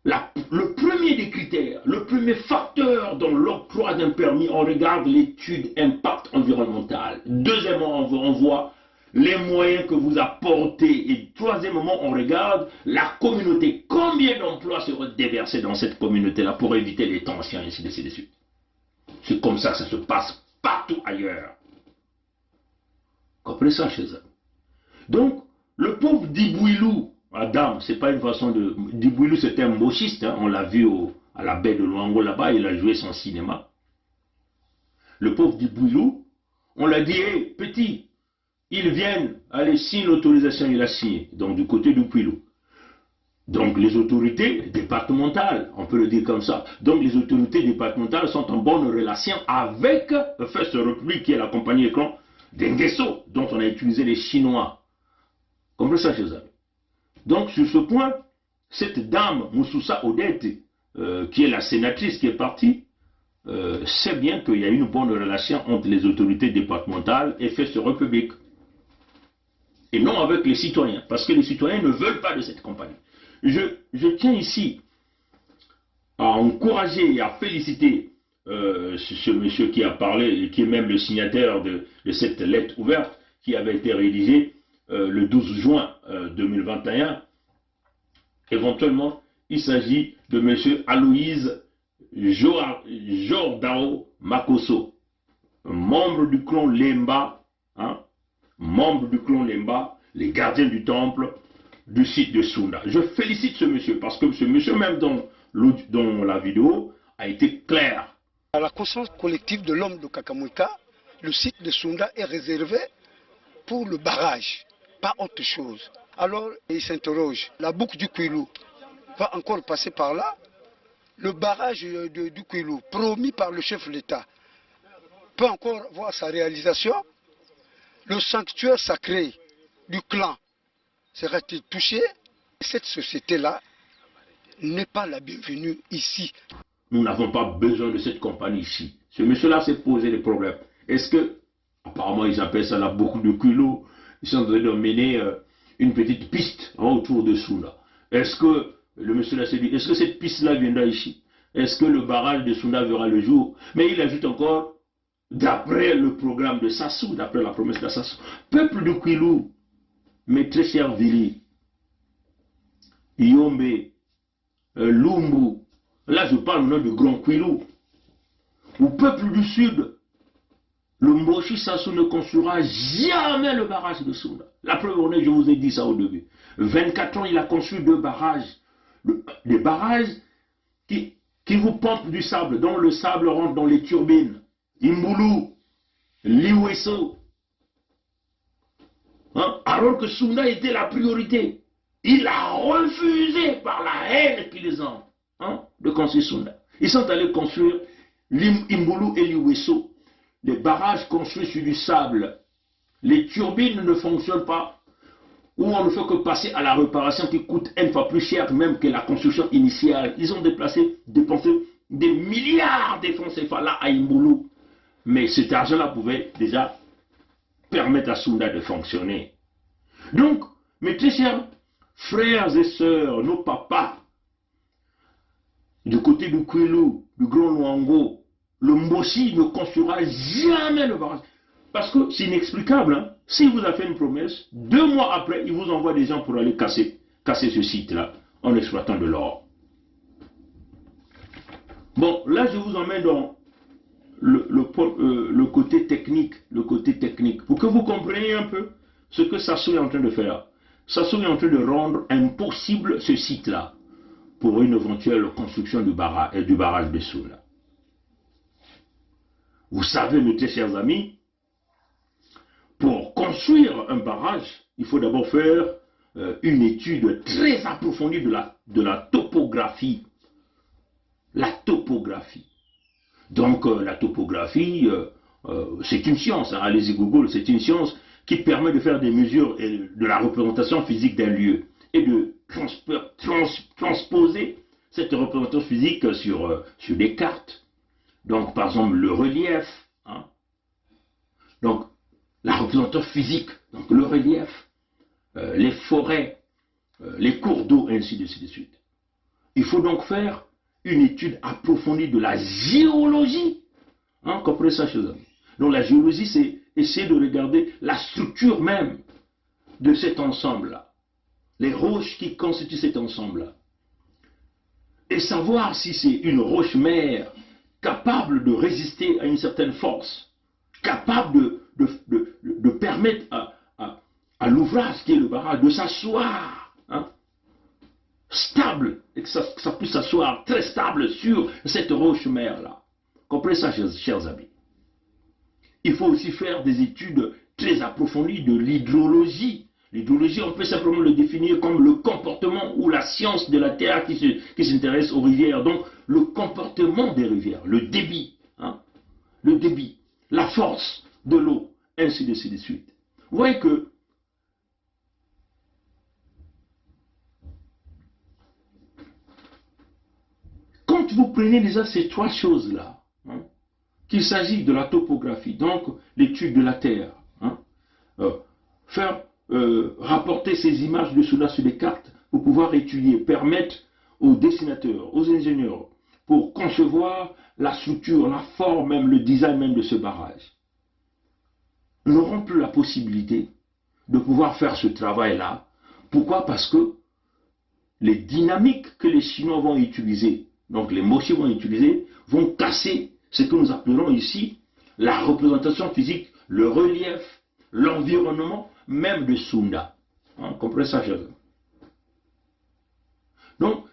Le premier des critères, le premier facteur dans l'octroi d'un permis, on regarde l'étude impact environnemental. Deuxièmement, on voit les moyens que vous apportez. Et troisièmement, on regarde la communauté. Combien d'emplois seront déversés dans cette communauté-là pour éviter les tensions, ainsi de suite. C'est comme ça que ça se passe partout ailleurs. Comprenez ça chez eux. Donc, le pauvre Dibouilou, Adam, c'est pas une façon de... Dibouilou, c'était un mochiste, on l'a vu à la baie de Luango là-bas, il a joué son cinéma. Le pauvre Dibouilou, on l'a dit, hey, petit, ils viennent, allez, signe l'autorisation, il a signé, donc du côté du Puilou. Donc les autorités départementales, on peut le dire comme ça, donc les autorités départementales sont en bonne relation avec First Republic, qui est la compagnie écran d'Engeso, dont on a utilisé les Chinois. Comprenez ça, chers amis. Donc sur ce point, cette dame, Moussoussa Odette, qui est la sénatrice qui est partie, sait bien qu'il y a une bonne relation entre les autorités départementales et First Republic. Et non avec les citoyens, parce que les citoyens ne veulent pas de cette compagnie. Je tiens ici à encourager et à féliciter ce monsieur qui a parlé, et qui est même le signataire de cette lettre ouverte qui avait été rédigée le 12 juin 2021. Éventuellement, il s'agit de monsieur Aloïse Jordao Makosso, membre du clan Lemba, membre du clan Lemba, les gardiens du temple du site de Sounda. Je félicite ce monsieur parce que ce monsieur, même dans la vidéo, a été clair. À la conscience collective de l'homme de Kakamwika, le site de Sounda est réservé pour le barrage, pas autre chose. Alors, il s'interroge, la boucle du Kouilou va encore passer par là. Le barrage du Kouilou, promis par le chef de l'État, peut encore voir sa réalisation. Le sanctuaire sacré du clan sera-t-il touché? Cette société-là n'est pas la bienvenue ici. Nous n'avons pas besoin de cette compagnie ici. Ce monsieur-là s'est posé des problèmes. Est-ce que, apparemment ils appellent ça la boucle de Kouilou, ils sont en train de mener une petite piste autour de Sounda. Est-ce que le monsieur-là s'est dit, est-ce que cette piste-là viendra ici? Est-ce que le barrage de Sounda verra le jour? Mais il ajoute encore, d'après le programme de Sassou, d'après la promesse de Sassou, peuple de Kouilou, mes très chers Vili, Yombe, Lumbu, là je parle au nom de Grand Kouilou, au peuple du Sud, le Mboshi Sassou ne construira jamais le barrage de Sounda. La preuve, je vous ai dit ça au début. 24 ans, il a construit 2 barrages. Des barrages qui vous pompent du sable, dont le sable rentre dans les turbines. Imboulou, Liweso. Alors que Sounda était la priorité. Il a refusé par la haine qu'ils ont de construire Sounda. Ils sont allés construire Imboulou et Liweso. Des barrages construits sur du sable. Les turbines ne fonctionnent pas. Ou on ne fait que passer à la réparation qui coûte une fois plus cher même que la construction initiale. Ils ont dépensé des milliards de francs CFA là à Imboulou. Mais cet argent-là pouvait déjà permettre à Sounda de fonctionner. Donc, mes très chers frères et sœurs, nos papas, du côté du Kouilou, du Grand Luango, le Mboshi ne construira jamais le barrage. Parce que c'est inexplicable. S'il vous a fait une promesse, 2 mois après, il vous envoie des gens pour aller casser ce site-là en exploitant de l'or. Bon, là, je vous emmène dans le côté technique. Pour que vous compreniez un peu ce que Sassou est en train de faire. Sassou est en train de rendre impossible ce site-là pour une éventuelle construction du barrage de Sounda. Vous savez, mes très chers amis, pour construire un barrage, il faut d'abord faire une étude très approfondie de la topographie. La topographie. Donc, la topographie, c'est une science. Allez-y Google, c'est une science qui permet de faire des mesures de la représentation physique d'un lieu et de transposer cette représentation physique sur des cartes. Donc, par exemple, le relief. Donc, la représentation physique, donc le relief, les forêts, les cours d'eau, ainsi de suite. Il faut donc faire une étude approfondie de la géologie. Comprenez ça, chers amis. Donc, la géologie, c'est essayer de regarder la structure même de cet ensemble-là. Les roches qui constituent cet ensemble-là. Et savoir si c'est une roche-mère capable de résister à une certaine force, capable de permettre à l'ouvrage qui est le barrage de s'asseoir, stable, et que ça puisse s'asseoir très stable sur cette roche-mère-là. Comprenez ça, chers amis. Il faut aussi faire des études très approfondies de l'hydrologie, L'hydrologie, on peut simplement le définir comme le comportement ou la science de la Terre qui s'intéresse aux rivières. Donc, le comportement des rivières, le débit, la force de l'eau, ainsi de suite. Vous voyez que quand vous prenez déjà ces trois choses-là, qu'il s'agit de la topographie, donc l'étude de la Terre, rapporter ces images de cela sur des cartes pour pouvoir étudier, permettre aux dessinateurs, aux ingénieurs, pour concevoir la structure, la forme, même le design même de ce barrage, n'auront plus la possibilité de pouvoir faire ce travail-là. Pourquoi? Parce que les dynamiques que les Chinois vont utiliser, donc les Moshi vont utiliser, vont casser ce que nous appelons ici la représentation physique, le relief, l'environnement même de Sunda. Comprenez ça, chers amis? Donc,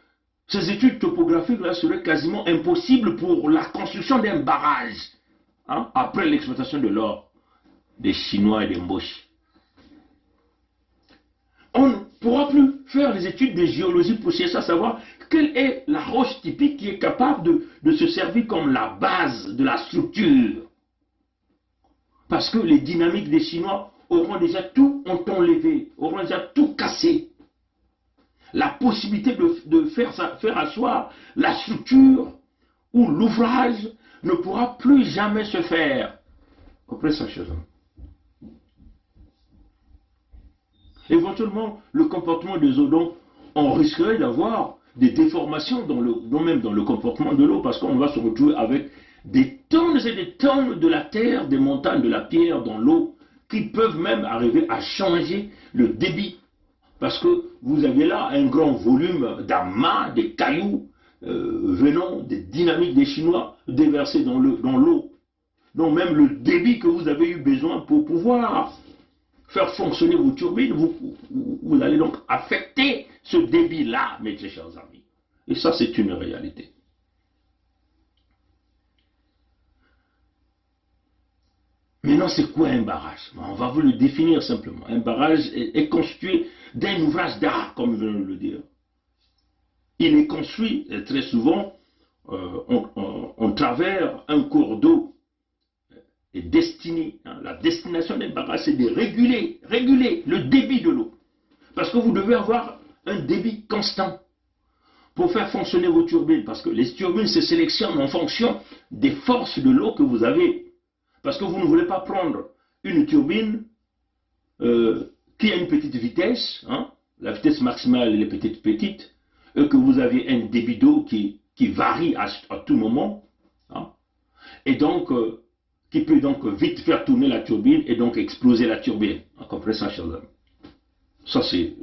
ces études topographiques-là seraient quasiment impossibles pour la construction d'un barrage, après l'exploitation de l'or des Chinois et des Moshi. On ne pourra plus faire les études de géologie pour chercher à savoir quelle est la roche typique qui est capable de se servir comme la base de la structure. Parce que les dynamiques des Chinois auront déjà tout enlevé, auront déjà tout cassé. La possibilité de faire asseoir la structure ou l'ouvrage ne pourra plus jamais se faire. Comprenez ça, chers amis? Éventuellement, le comportement des eaux, donc, on risquerait d'avoir des déformations même dans le comportement de l'eau, parce qu'on va se retrouver avec des tonnes et des tonnes de la terre, des montagnes, de la pierre dans l'eau, qui peuvent même arriver à changer le débit. Parce que vous avez là un grand volume d'amas, des cailloux, venant des dynamiques des Chinois, déversés dans l'eau. Donc même le débit que vous avez eu besoin pour pouvoir faire fonctionner vos turbines, vous allez donc affecter ce débit-là, mes très chers amis. Et ça, c'est une réalité. Maintenant, c'est quoi un barrage? On va vous le définir simplement. Un barrage est constitué d'un ouvrage d'art, comme je viens de le dire. Il est construit très souvent en travers un cours d'eau est destiné. La destination d'un barrage, c'est de réguler le débit de l'eau. Parce que vous devez avoir un débit constant pour faire fonctionner vos turbines. Parce que les turbines se sélectionnent en fonction des forces de l'eau que vous avez. Parce que vous ne voulez pas prendre une turbine qui a une petite vitesse, la vitesse maximale elle est peut-être petite, et que vous avez un débit d'eau qui varie à tout moment, et donc qui peut donc vite faire tourner la turbine et donc exploser la turbine. Vous comprenez ça, chers amis? Ça, c'est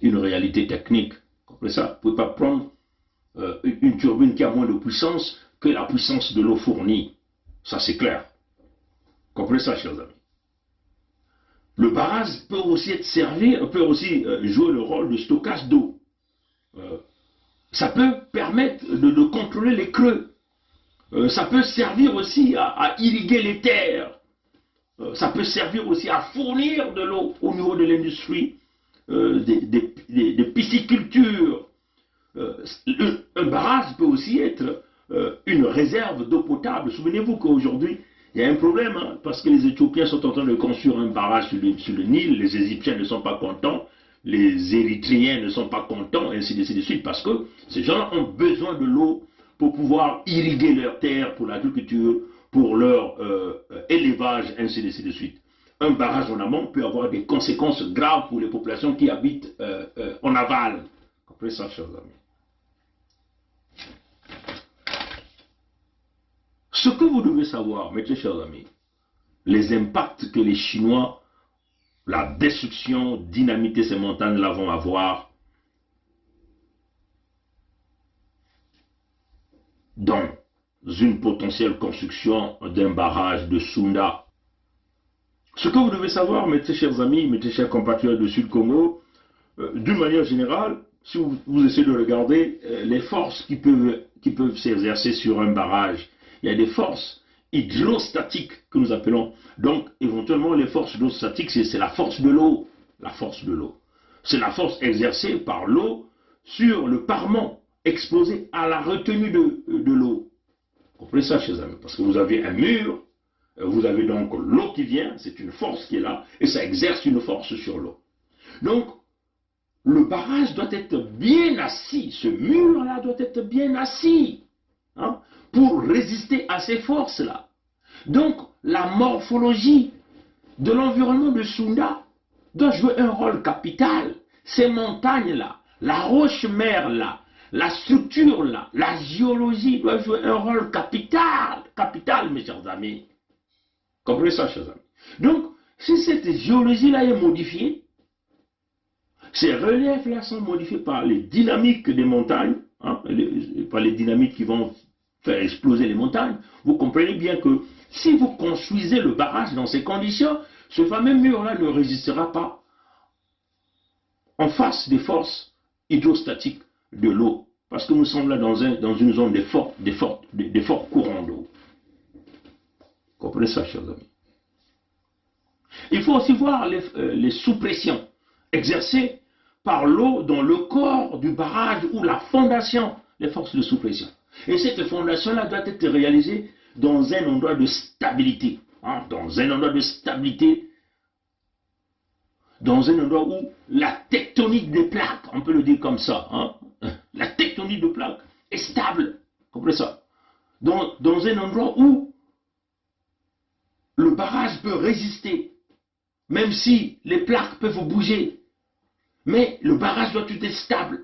une réalité technique. Vous comprenez ça? Vous ne pouvez pas prendre une turbine qui a moins de puissance que la puissance de l'eau fournie. Ça, c'est clair. Vous comprenez ça, chers amis? Le barrage peut aussi jouer le rôle de stockage d'eau. Ça peut permettre de contrôler les creux. Ça peut servir aussi à irriguer les terres. Ça peut servir aussi à fournir de l'eau au niveau de l'industrie, des piscicultures. Un barrage peut aussi être une réserve d'eau potable. Souvenez-vous qu'aujourd'hui, il y a un problème, parce que les Éthiopiens sont en train de construire un barrage sur le Nil, les Égyptiens ne sont pas contents, les Érythréens ne sont pas contents, ainsi de suite, parce que ces gens ont besoin de l'eau pour pouvoir irriguer leurs terres, pour l'agriculture, pour leur élevage, ainsi de suite. Un barrage en amont peut avoir des conséquences graves pour les populations qui habitent en aval. Comprenez ça, chers amis? Ce que vous devez savoir, mes très chers amis, les impacts que les Chinois, la destruction, dynamiter ces montagnes-là vont avoir dans une potentielle construction d'un barrage de Sunda. Ce que vous devez savoir, mes très chers amis, mes très chers compatriotes du Sud-Congo, d'une manière générale, si vous essayez de regarder les forces qui peuvent s'exercer sur un barrage, il y a des forces hydrostatiques que nous appelons. Donc, éventuellement, les forces hydrostatiques, c'est la force de l'eau. la force de l'eau. C'est la force exercée par l'eau sur le parement exposé à la retenue de l'eau. Vous comprenez ça, chers amis? Parce que vous avez un mur, vous avez donc l'eau qui vient, c'est une force qui est là, et ça exerce une force sur l'eau. Donc, le barrage doit être bien assis, ce mur-là doit être bien assis, hein, pour résister à ces forces-là. Donc, la morphologie de l'environnement de Sounda doit jouer un rôle capital. Ces montagnes-là, la roche-mer-là, la structure-là, la géologie doit jouer un rôle capital, mes chers amis. Comprenez ça, chers amis? Donc, si cette géologie-là est modifiée, ces reliefs-là sont modifiés par les dynamiques des montagnes, hein, par les dynamiques qui vont faire exploser les montagnes, vous comprenez bien que si vous construisez le barrage dans ces conditions, ce fameux mur-là ne résistera pas en face des forces hydrostatiques de l'eau. Parce que nous sommes là dans une zone de forts courants d'eau. Comprenez ça, chers amis? Il faut aussi voir les sous-pressions exercées par l'eau dans le corps du barrage ou la fondation, les forces de sous-pression. Et cette fondation-là doit être réalisée dans un endroit de stabilité. Hein, dans un endroit de stabilité, dans un endroit où la tectonique des plaques, on peut le dire comme ça, hein, la tectonique de plaques est stable. Comprenez ça? Dans un endroit où le barrage peut résister, même si les plaques peuvent bouger, mais le barrage doit être stable.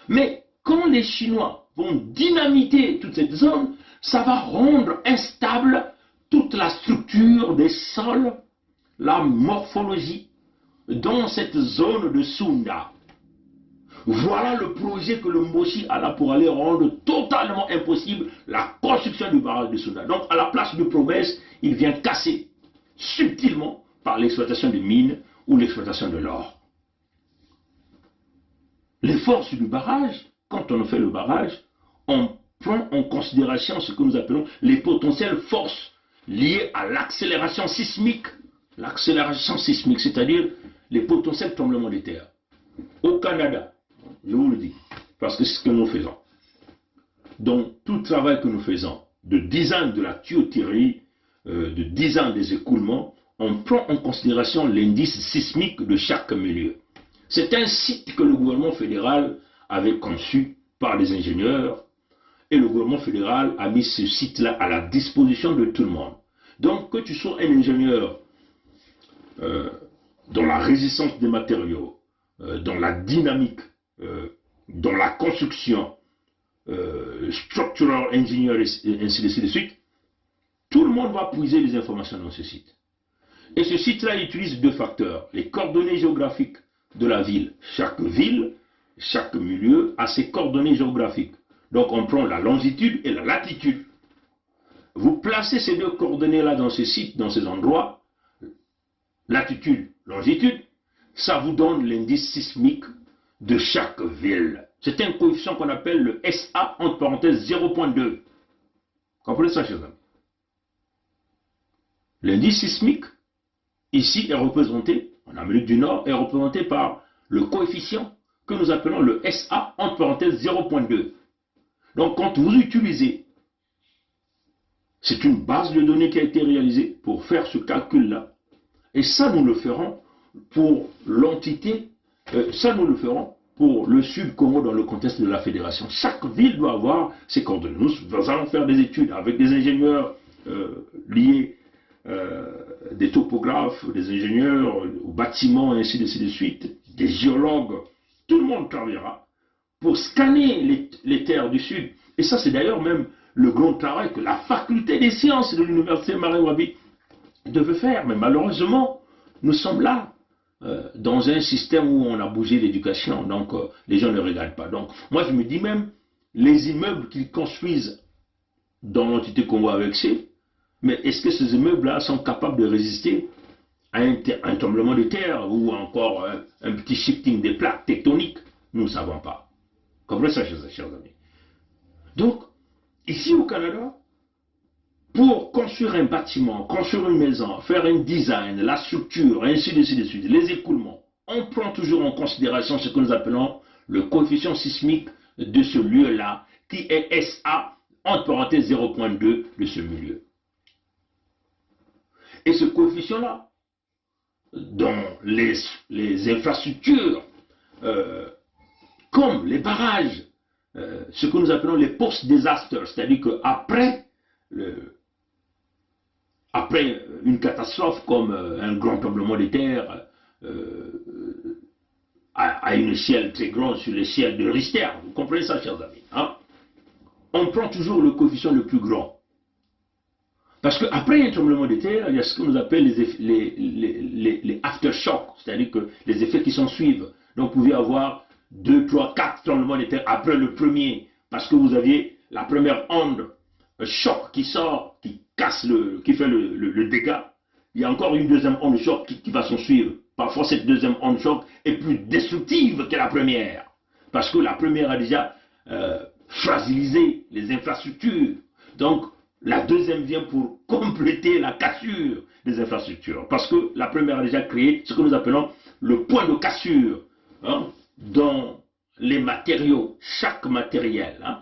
Mais quand les Chinois vont dynamiter toute cette zone, ça va rendre instable toute la structure des sols, la morphologie dans cette zone de Sounda. Voilà le projet que le Moshi a là pour aller rendre totalement impossible la construction du barrage de Sounda. Donc à la place de promesse, il vient casser subtilement par l'exploitation des mines ou l'exploitation de l'or. Les forces du barrage, quand on fait le barrage, on prend en considération ce que nous appelons les potentielles forces liées à l'accélération sismique. L'accélération sismique, c'est-à-dire les potentiels tremblements de terre. Au Canada, je vous le dis, parce que c'est ce que nous faisons. Donc, tout le travail que nous faisons de design de la tuyauterie, de design des écoulements, on prend en considération l'indice sismique de chaque milieu. C'est un site que le gouvernement fédéral avait conçu par les ingénieurs et le gouvernement fédéral a mis ce site-là à la disposition de tout le monde. Donc, que tu sois un ingénieur dans la résistance des matériaux, dans la dynamique, dans la construction, structural engineer et ainsi de suite, tout le monde va puiser les informations dans ce site. Et ce site-là utilise deux facteurs, les coordonnées géographiques de la ville. Chaque ville, chaque milieu a ses coordonnées géographiques. Donc on prend la longitude et la latitude. Vous placez ces deux coordonnées-là dans ce site, dans ces endroits, latitude, longitude, ça vous donne l'indice sismique de chaque ville. C'est un coefficient qu'on appelle le SA, entre parenthèses 0.2. Comprenez ça, chers amis? L'indice sismique, ici, est représenté, en Amérique du Nord, est représenté par le coefficient que nous appelons le SA, entre parenthèses 0.2. Donc, quand vous utilisez, c'est une base de données qui a été réalisée pour faire ce calcul-là. Et ça, nous le ferons pour l'entité, ça, nous le ferons pour le Sud-Congo dans le contexte de la fédération. Chaque ville doit avoir ses coordonnées. Nous allons faire des études avec des ingénieurs liés, des topographes, des ingénieurs au bâtiment, et ainsi de suite, des géologues. Tout le monde travaillera pour scanner les terres du Sud. Et ça, c'est d'ailleurs même le grand travail que la faculté des sciences de l'université Marine-Wabi devait faire. Mais malheureusement, nous sommes là, dans un système où on a bougé l'éducation. Donc, les gens ne regardent pas. Donc, moi, je me dis même, les immeubles qu'ils construisent dans l'entité Congo avec C, mais est-ce que ces immeubles-là sont capables de résister à un tremblement de terre ou encore un petit shifting des plaques tectoniques? Nous ne savons pas. Comprenez ça, chers amis? Donc, ici au Canada, pour construire un bâtiment, construire une maison, faire un design, la structure, ainsi de suite, les écoulements, on prend toujours en considération ce que nous appelons le coefficient sismique de ce lieu-là, qui est SA, entre parenthèses 0,2 de ce milieu. Et ce coefficient-là, dans les infrastructures, comme les barrages, ce que nous appelons les post-disasters, c'est-à-dire qu'après après une catastrophe comme un grand tremblement de terre à une échelle très grande sur l'échelle de Richter, vous comprenez ça, chers amis, hein? On prend toujours le coefficient le plus grand. Parce qu'après un tremblement de terre, il y a ce que nous appelle les aftershocks, c'est-à-dire que les effets qui s'en suivent. Donc vous pouvez avoir 2, 3, 4 tremblements de terre après le premier, parce que vous aviez la première onde, un choc qui sort, qui casse qui fait le dégât. Il y a encore une deuxième onde choc qui va s'en suivre. Parfois cette deuxième onde choc est plus destructive que la première, parce que la première a déjà fragilisé les infrastructures. Donc la deuxième vient pour compléter la cassure des infrastructures, parce que la première a déjà créé ce que nous appelons le point de cassure, hein, dans les matériaux, chaque matériel, hein,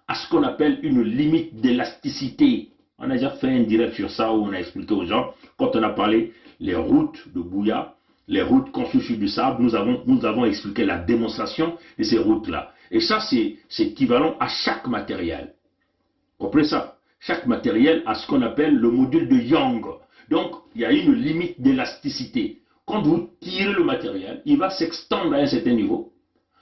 à ce qu'on appelle une limite d'élasticité. On a déjà fait un direct sur ça où on a expliqué aux gens, quand on a parlé les routes de Bouya, les routes construites sur du sable, nous avons expliqué la démonstration de ces routes-là. Et ça, c'est équivalent à chaque matériel. Vous comprenez ça? Chaque matériel a ce qu'on appelle le module de Young. Donc, il y a une limite d'élasticité. Quand vous tirez le matériel, il va s'extendre à un certain niveau.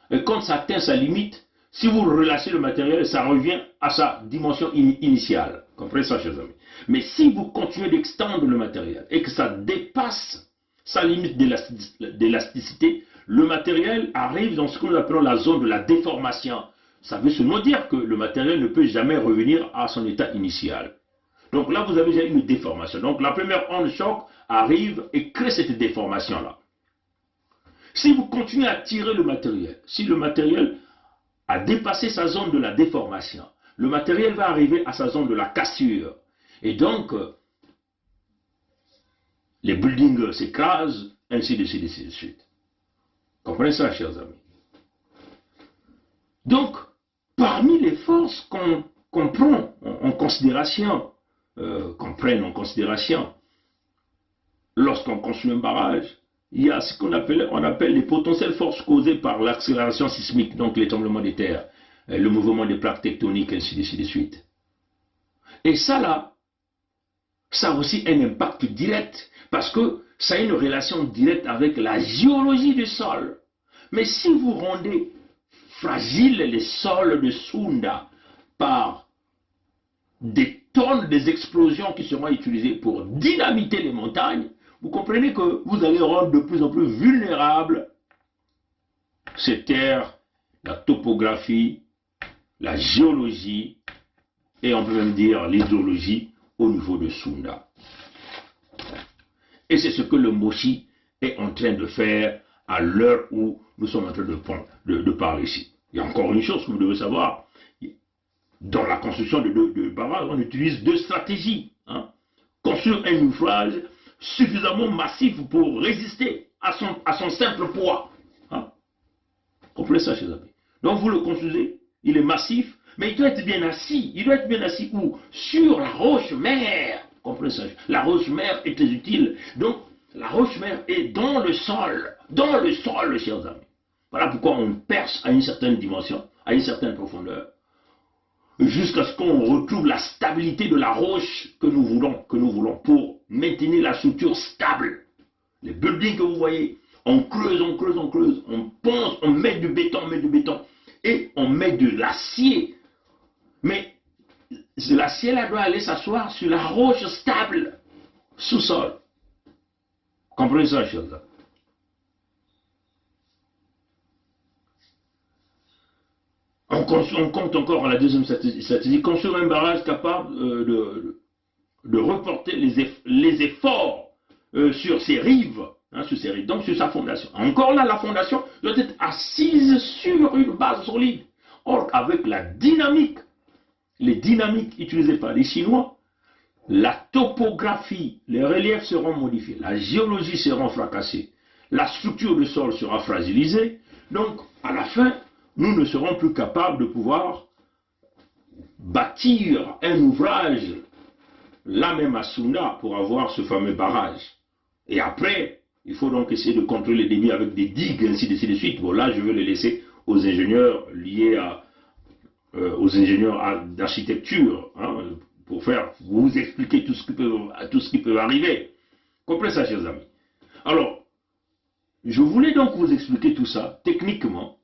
Et quand ça atteint sa limite, si vous relâchez le matériel, ça revient à sa dimension initiale. Comprenez ça, chers amis? Mais si vous continuez d'extendre le matériel et que ça dépasse sa limite d'élasticité, le matériel arrive dans ce que nous appelons la zone de la déformation. Ça veut seulement dire que le matériel ne peut jamais revenir à son état initial. Donc là, vous avez déjà une déformation. Donc la première onde choc arrive et crée cette déformation-là. Si vous continuez à tirer le matériel, si le matériel a dépassé sa zone de la déformation, le matériel va arriver à sa zone de la cassure. Et donc, les buildings s'écrasent, ainsi de suite, ainsi de suite. Comprenez ça, chers amis? Donc, parmi les forces qu'on prend en considération, lorsqu'on construit un barrage, il y a ce qu'on appelle les potentielles forces causées par l'accélération sismique, donc les tremblements de terre, le mouvement des plaques tectoniques, ainsi de suite. Et ça là, ça a aussi un impact direct, parce que ça a une relation directe avec la géologie du sol. Mais si vous rendez fragile les sols de Sunda par des tonnes des explosions qui seront utilisées pour dynamiter les montagnes, vous comprenez que vous allez rendre de plus en plus vulnérables ces terres, la topographie, la géologie et on peut même dire l'hydrologie au niveau de Sunda. Et c'est ce que le Moshi est en train de faire à l'heure où nous sommes en train de parler ici. Il y a encore une chose que vous devez savoir. Dans la construction de barrages, on utilise deux stratégies. Hein. Construire un ouvrage suffisamment massif pour résister à son simple poids. Hein. Comprenez ça, chers amis. Donc vous le construisez, il est massif, mais il doit être bien assis. Il doit être bien assis où? Sur la roche-mère. Comprenez ça? La roche-mère est très utile. Donc, la roche-mère est dans le sol, chers amis. Voilà pourquoi on perce à une certaine dimension, à une certaine profondeur, jusqu'à ce qu'on retrouve la stabilité de la roche que nous voulons pour maintenir la structure stable. Les buildings que vous voyez, on creuse, on ponce, on met du béton, et on met de l'acier. Mais l'acier-là doit aller s'asseoir sur la roche stable, sous-sol. Comprenez ça, chers amis? On compte encore la deuxième stratégie, construire un barrage capable de reporter les efforts sur ses rives, hein, donc sur sa fondation. Encore là, la fondation doit être assise sur une base solide. Or, avec la dynamique, les dynamiques utilisées par les Chinois, la topographie, les reliefs seront modifiés, la géologie sera fracassée, la structure du sol sera fragilisée. Donc, à la fin, nous ne serons plus capables de pouvoir bâtir un ouvrage, là même à Sounda, pour avoir ce fameux barrage. Et après, il faut donc essayer de contrôler les débits avec des digues, ainsi de suite. Bon, là, je vais les laisser aux ingénieurs liés aux ingénieurs d'architecture, hein, pour vous expliquer tout ce qui peut arriver. Comprenez ça, chers amis. Alors, je voulais donc vous expliquer tout ça, techniquement,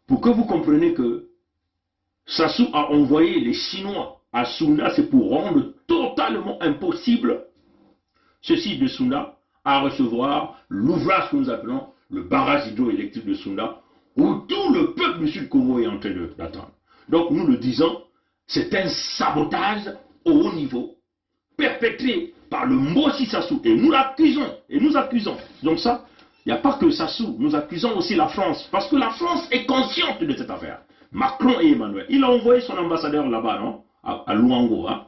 pour que vous compreniez que Sassou a envoyé les Chinois à Sounda, c'est pour rendre totalement impossible ce site de Sounda à recevoir l'ouvrage que nous appelons le barrage hydroélectrique de Sounda, où tout le peuple du Sud-Congo est en train d'attendre. Donc nous le disons, c'est un sabotage au haut niveau, perpétré par le Mbossi Sassou, et nous l'accusons, Donc ça, il n'y a pas que Sassou, nous accusons aussi la France, parce que la France est consciente de cette affaire. Macron et Emmanuel, il a envoyé son ambassadeur là-bas, non, à Luango, hein.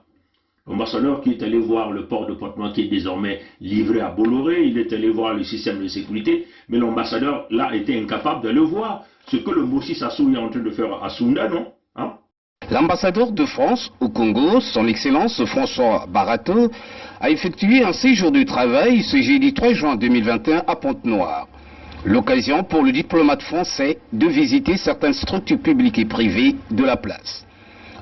L'ambassadeur qui est allé voir le port de Pointe-Noire qui est désormais livré à Bolloré, il est allé voir le système de sécurité, mais l'ambassadeur là était incapable d'aller voir ce que le Mbossi Sassou est en train de faire à Sounda, non, hein? L'ambassadeur de France au Congo, son Excellence François Barateau, a effectué un séjour de travail ce jeudi 3 juin 2021 à Pointe-Noire. L'occasion pour le diplomate français de visiter certaines structures publiques et privées de la place.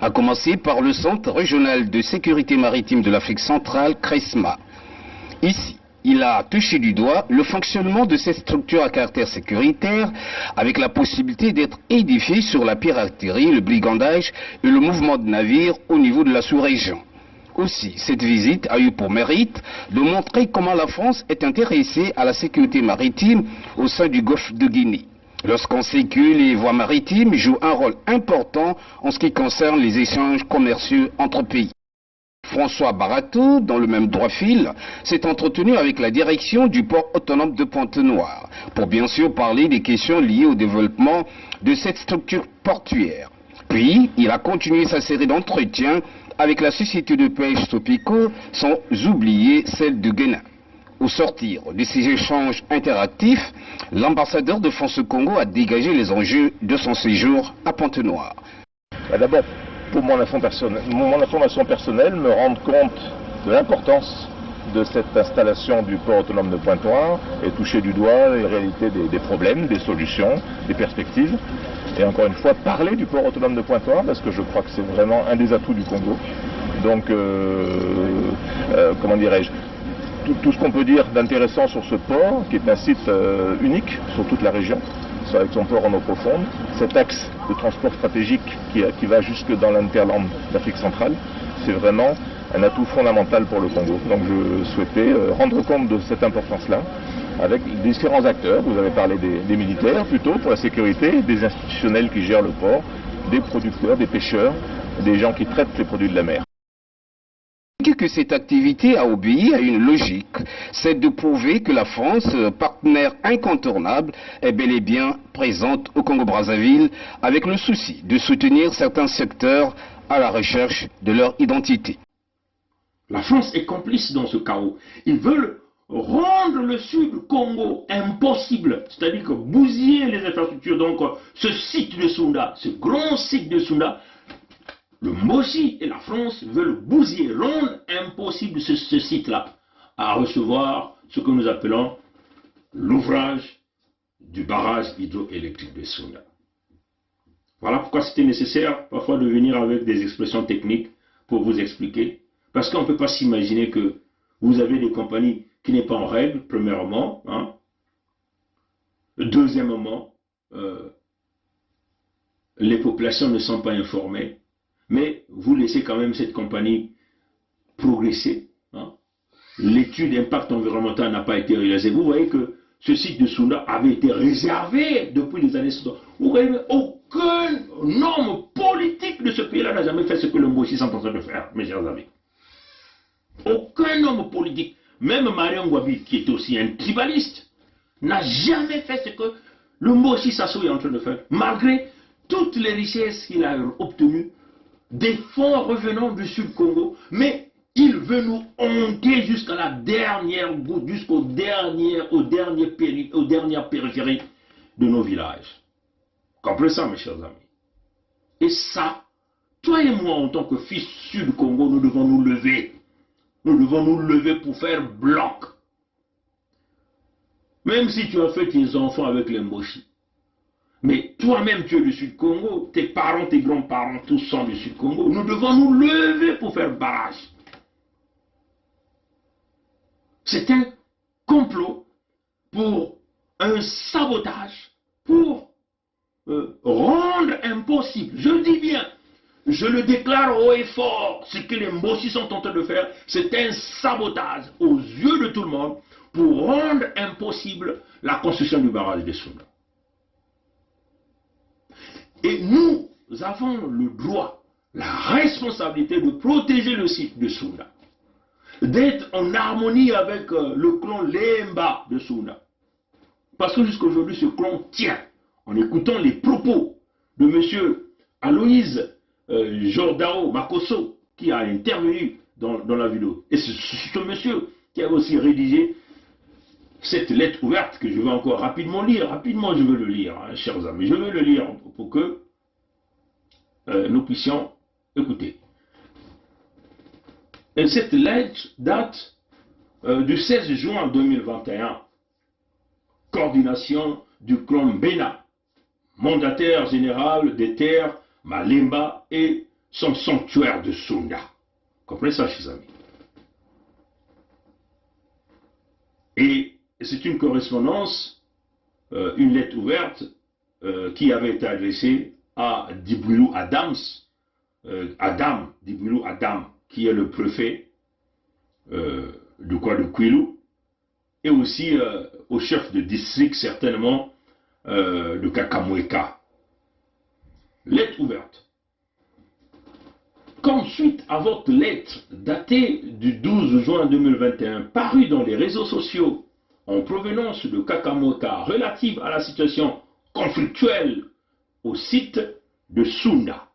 À commencer par le Centre régional de sécurité maritime de l'Afrique centrale, CRESMA. Ici, il a touché du doigt le fonctionnement de cette structure à caractère sécuritaire, avec la possibilité d'être édifiée sur la piraterie, le brigandage et le mouvement de navires au niveau de la sous-région. Aussi, cette visite a eu pour mérite de montrer comment la France est intéressée à la sécurité maritime au sein du golfe de Guinée. Lorsqu'on sait que les voies maritimes jouent un rôle important en ce qui concerne les échanges commerciaux entre pays. François Barateau, dans le même droit fil, s'est entretenu avec la direction du port autonome de Pointe-Noire pour bien sûr parler des questions liées au développement de cette structure portuaire. Puis, il a continué sa série d'entretiens avec la société de pêche Topico, sans oublier celle de Guénin. Au sortir de ces échanges interactifs, l'ambassadeur de France au Congo a dégagé les enjeux de son séjour à Pointe-Noire. D'abord, pour mon information personnelle, me rendre compte de l'importance de cette installation du port autonome de Pointe-Noire et toucher du doigt les réalités des problèmes, des solutions, des perspectives. Et encore une fois, parler du port autonome de Pointe-Noire, parce que je crois que c'est vraiment un des atouts du Congo. Donc, comment dirais-je, tout ce qu'on peut dire d'intéressant sur ce port, qui est un site unique sur toute la région, avec son port en eau profonde, cet axe de transport stratégique qui va jusque dans l'interland d'Afrique centrale, c'est vraiment un atout fondamental pour le Congo. Donc je souhaitais rendre compte de cette importance-là avec différents acteurs. Vous avez parlé des militaires plutôt pour la sécurité, des institutionnels qui gèrent le port, des producteurs, des pêcheurs, des gens qui traitent les produits de la mer. Que cette activité a obéi à une logique, c'est de prouver que la France, partenaire incontournable, est bel et bien présente au Congo-Brazzaville avec le souci de soutenir certains secteurs à la recherche de leur identité. La France est complice dans ce chaos. Ils veulent rendre le Sud Congo impossible, c'est-à-dire que bousiller les infrastructures. Donc ce site de Sounda, ce grand site de Sounda, le Mbossi et la France veulent bousiller, rendre impossible ce site-là à recevoir ce que nous appelons l'ouvrage du barrage hydroélectrique de Sounda. Voilà pourquoi c'était nécessaire parfois de venir avec des expressions techniques pour vous expliquer. Parce qu'on ne peut pas s'imaginer que vous avez des compagnies qui n'est pas en règle, premièrement. Hein. Deuxièmement, les populations ne sont pas informées. Mais vous laissez quand même cette compagnie progresser. Hein. L'étude d'impact environnemental n'a pas été réalisée. Vous voyez que ce site de Sounda avait été réservé depuis les années 60. Vous voyez, aucun homme politique de ce pays-là n'a jamais fait ce que le Mbossi est en train de faire, mes chers amis. Aucun homme politique, même Marion Ngouabi, qui est aussi un tribaliste, n'a jamais fait ce que le Mbossi Sassou est en train de faire, malgré toutes les richesses qu'il a obtenues, des fonds revenant du Sud Congo, mais Il veut nous honter jusqu'à la dernière goutte, jusqu'aux dernières périphéries de nos villages. Comprenez ça, mes chers amis. Et ça, toi et moi, en tant que fils du Congo, nous devons nous lever. Nous devons nous lever pour faire bloc. Même si tu as fait tes enfants avec les Mboshi. Mais toi-même, tu es du Sud-Congo, tes parents, tes grands-parents, tous sont du Sud-Congo. Nous devons nous lever pour faire barrage. C'est un complot pour un sabotage, pour rendre impossible. Je dis bien, je le déclare haut et fort, ce que les Mboshi sont en train de faire, c'est un sabotage aux yeux de tout le monde pour rendre impossible la construction du barrage de Sounda. Et nous avons le droit, la responsabilité de protéger le site de Sounda, d'être en harmonie avec le clan Lemba de Sounda. Parce que jusqu'à aujourd'hui, ce clan tient, en écoutant les propos de M. Aloïse Jordao Makosso, qui a intervenu dans la vidéo. Et c'est ce monsieur qui a aussi rédigé cette lettre ouverte que je vais encore rapidement lire. Rapidement, je veux le lire, hein, chers amis. Je veux le lire pour que nous puissions écouter. Et cette lettre date du 16 juin 2021. Coordination du clan Bena, mandataire général des terres Malemba et son sanctuaire de Sounda. Comprenez ça, chers amis. Et c'est une correspondance, une lettre ouverte qui avait été adressée à Dibouilou Adams, Dibouilou Adam, qui est le préfet de Kwilu, et aussi au chef de district, certainement, de Kakamweka. Lettre ouverte. Comme suite à votre lettre datée du 12 juin 2021, parue dans les réseaux sociaux en provenance de Kakamweka relative à la situation conflictuelle au site de Sounda,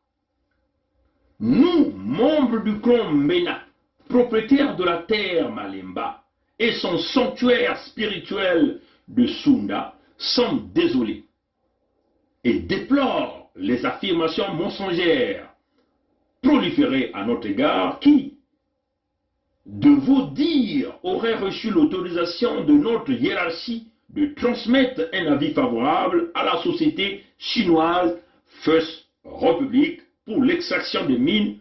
nous, membres du clan Mena, propriétaires de la terre Malemba et son sanctuaire spirituel de Sounda, sommes désolés et déplorent les affirmations mensongères proliférées à notre égard qui, de vos dires, auraient reçu l'autorisation de notre hiérarchie de transmettre un avis favorable à la société chinoise First Republic pour l'extraction des mines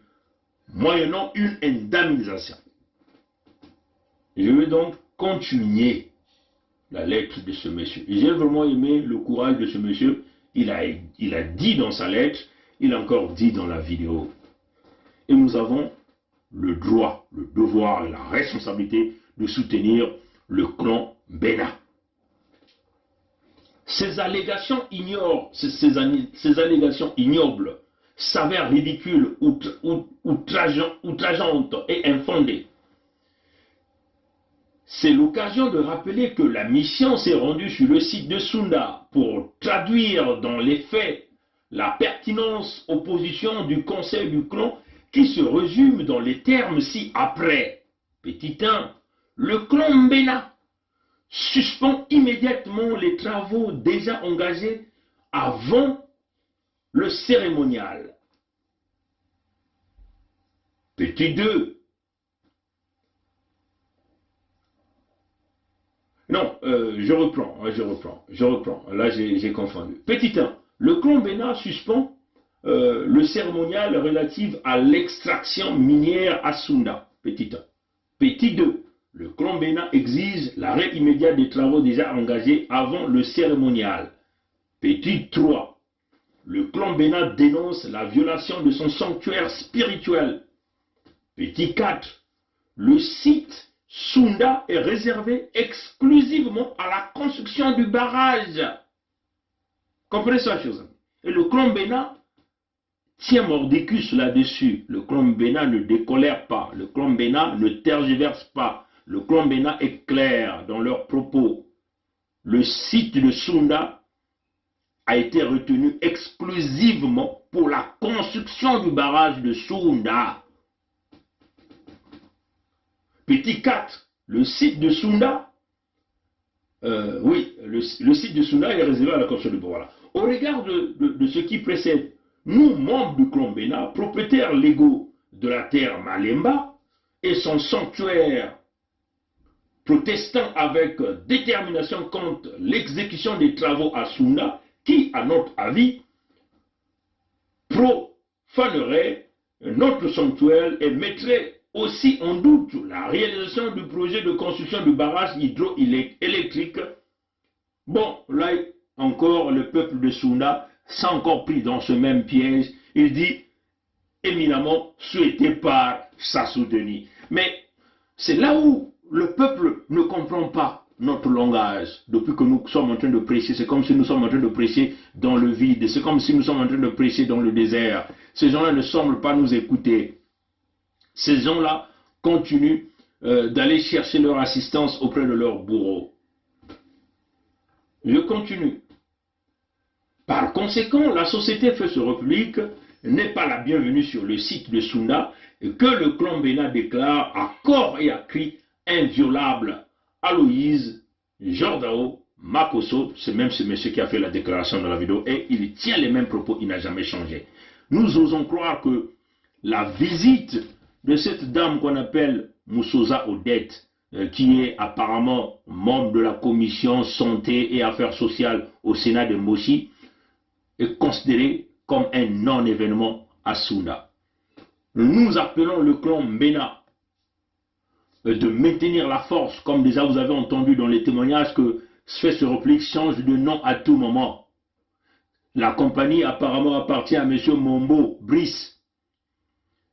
moyennant une indemnisation. Je vais donc continuer la lettre de ce monsieur. J'ai vraiment aimé le courage de ce monsieur. Il a dit dans sa lettre, il a encore dit dans la vidéo. Et nous avons le droit, le devoir et la responsabilité de soutenir le clan Bena. Ces allégations ignobles s'avèrent ridicules, outrageantes et infondées. C'est l'occasion de rappeler que la mission s'est rendue sur le site de Sounda pour traduire dans les faits la pertinence aux positions du conseil du clan qui se résume dans les termes ci-après. Petit 1. Le clan Mbena suspend immédiatement les travaux déjà engagés avant le cérémonial. Petit 2. Non, je reprends. Là, j'ai confondu. Petit 1. Le clan Bena suspend le cérémonial relatif à l'extraction minière à Sounda. Petit 1. Petit 2. Le clan Bena exige l'arrêt immédiat des travaux déjà engagés avant le cérémonial. Petit 3. Le clan Bena dénonce la violation de son sanctuaire spirituel. Petit 4. Le site Sounda est réservé exclusivement à la construction du barrage. Comprenez ça, chers amis. Et le clan Bena tient mordicus là-dessus. Le clan Bena ne décolère pas. Le clan Bena ne tergiverse pas. Le clan Bena est clair dans leurs propos. Le site de Sounda a été retenu exclusivement pour la construction du barrage de Sounda. Petit 4, le site de Sounda, oui, le site de Sounda est réservé à la construction de Voilà. Au regard de ce qui précède, nous, membres du clan Béna, propriétaires légaux de la terre Malemba et son sanctuaire, protestant avec détermination contre l'exécution des travaux à Sounda, qui, à notre avis, profanerait notre sanctuaire et mettrait aussi en doute la réalisation du projet de construction du barrage hydroélectrique. Bon, là encore, le peuple de Sounda s'est encore pris dans ce même piège. Il dit, éminemment souhaité par Sassou Deni. Mais c'est là où le peuple ne comprend pas notre langage. Depuis que nous sommes en train de prêcher, c'est comme si nous sommes en train de prêcher dans le vide. C'est comme si nous sommes en train de prêcher dans le désert. Ces gens-là ne semblent pas nous écouter. Ces gens-là continuent d'aller chercher leur assistance auprès de leur bourreau. Je continue. Par conséquent, la société First Republic n'est pas la bienvenue sur le site de Sounda que le clan Béna déclare à corps et à cri inviolable. Aloïse Jordao Makosso, c'est même ce monsieur qui a fait la déclaration dans la vidéo, et il tient les mêmes propos, il n'a jamais changé. Nous osons croire que la visite de cette dame qu'on appelle Moussosa Odette, qui est apparemment membre de la commission santé et affaires sociales au Sénat de Moshi, est considérée comme un non-événement à Sounda. Nous appelons le clan Béna de maintenir la force, comme déjà vous avez entendu dans les témoignages que First Republic change de nom à tout moment. La compagnie apparemment appartient à M. Mombo Brice.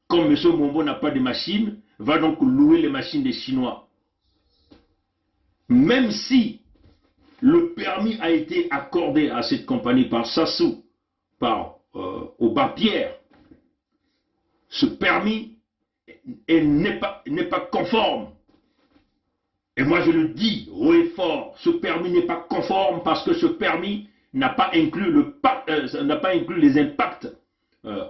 Comme M. Mombo n'a pas de machine, va donc louer les machines des Chinois. Même si le permis a été accordé à cette compagnie par Sassou, par Aubapierre, ce permis n'est pas conforme. Et moi je le dis haut et fort, ce permis n'est pas conforme parce que ce permis n'a pas inclus les impacts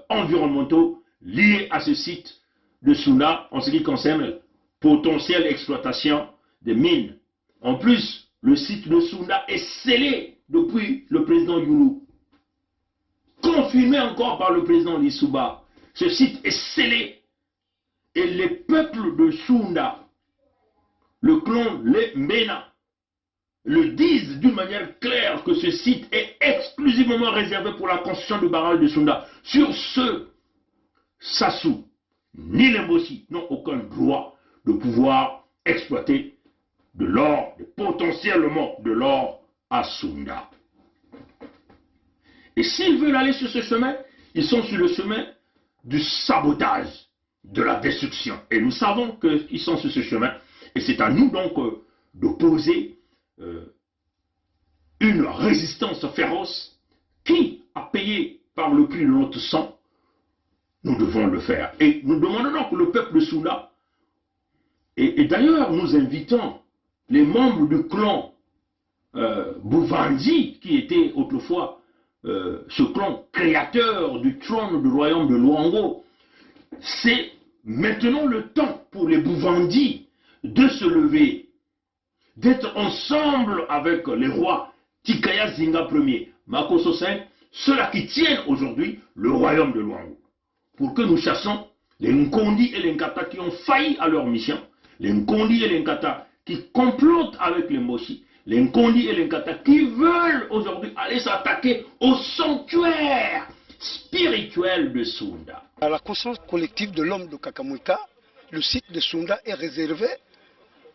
environnementaux liés à ce site de Sounda en ce qui concerne potentielle exploitation des mines. En plus, le site de Sounda est scellé depuis le président Youlou. Confirmé encore par le président Lissouba. Ce site est scellé. Et les peuples de Sounda, le clan les Mbena, le disent d'une manière claire que ce site est exclusivement réservé pour la construction du barrage de Sounda. Sur ce, Sassou ni les Mossi n'ont aucun droit de pouvoir exploiter de l'or, potentiellement de l'or à Sounda. Et s'ils veulent aller sur ce chemin, ils sont sur le chemin du sabotage, de la destruction. Et nous savons qu'ils sont sur ce chemin. Et c'est à nous donc d'opposer une résistance féroce qui a payé par le prix de notre sang. Nous devons le faire. Et nous demandons donc le peuple de Sounda. Et d'ailleurs, nous invitons les membres du clan Bouvandi, qui était autrefois ce clan créateur du trône du royaume de Luango. C'est maintenant le temps pour les Bouvandi de se lever, d'être ensemble avec les rois Tikaya Zinga Ier, Makosso V, ceux-là qui tiennent aujourd'hui le royaume de Luango, pour que nous chassons les Nkondi et les Nkata qui ont failli à leur mission, les Nkondi et les Nkata qui complotent avec les Moshi, les Nkondi et les Nkata qui veulent aujourd'hui aller s'attaquer au sanctuaire spirituel de Sounda. À la conscience collective de l'homme de Kakamwika, le site de Sounda est réservé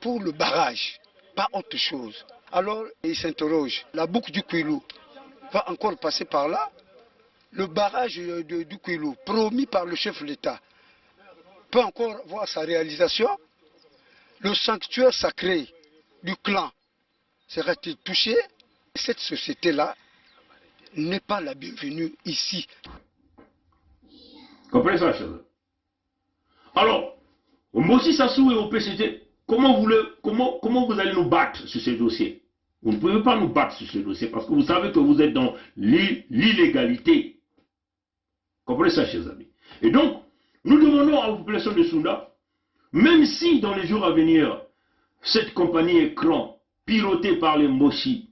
pour le barrage, pas autre chose. Alors il s'interroge, la boucle du Kouilou va encore passer par là. Le barrage du Kouilou, promis par le chef de l'État, peut encore voir sa réalisation. Le sanctuaire sacré du clan sera-t-il touché? Cette société-là n'est pas la bienvenue ici. Comprenez ça, cher? Alors, au Moshi Sassou et au PCT, comment vous allez nous battre sur ces dossiers? Vous ne pouvez pas nous battre sur ces dossiers parce que vous savez que vous êtes dans l'illégalité. Comprenez ça, chers amis? Et donc, nous demandons à la population de Sounda Même si dans les jours à venir, cette compagnie est clan, pilotée par les Mboshi,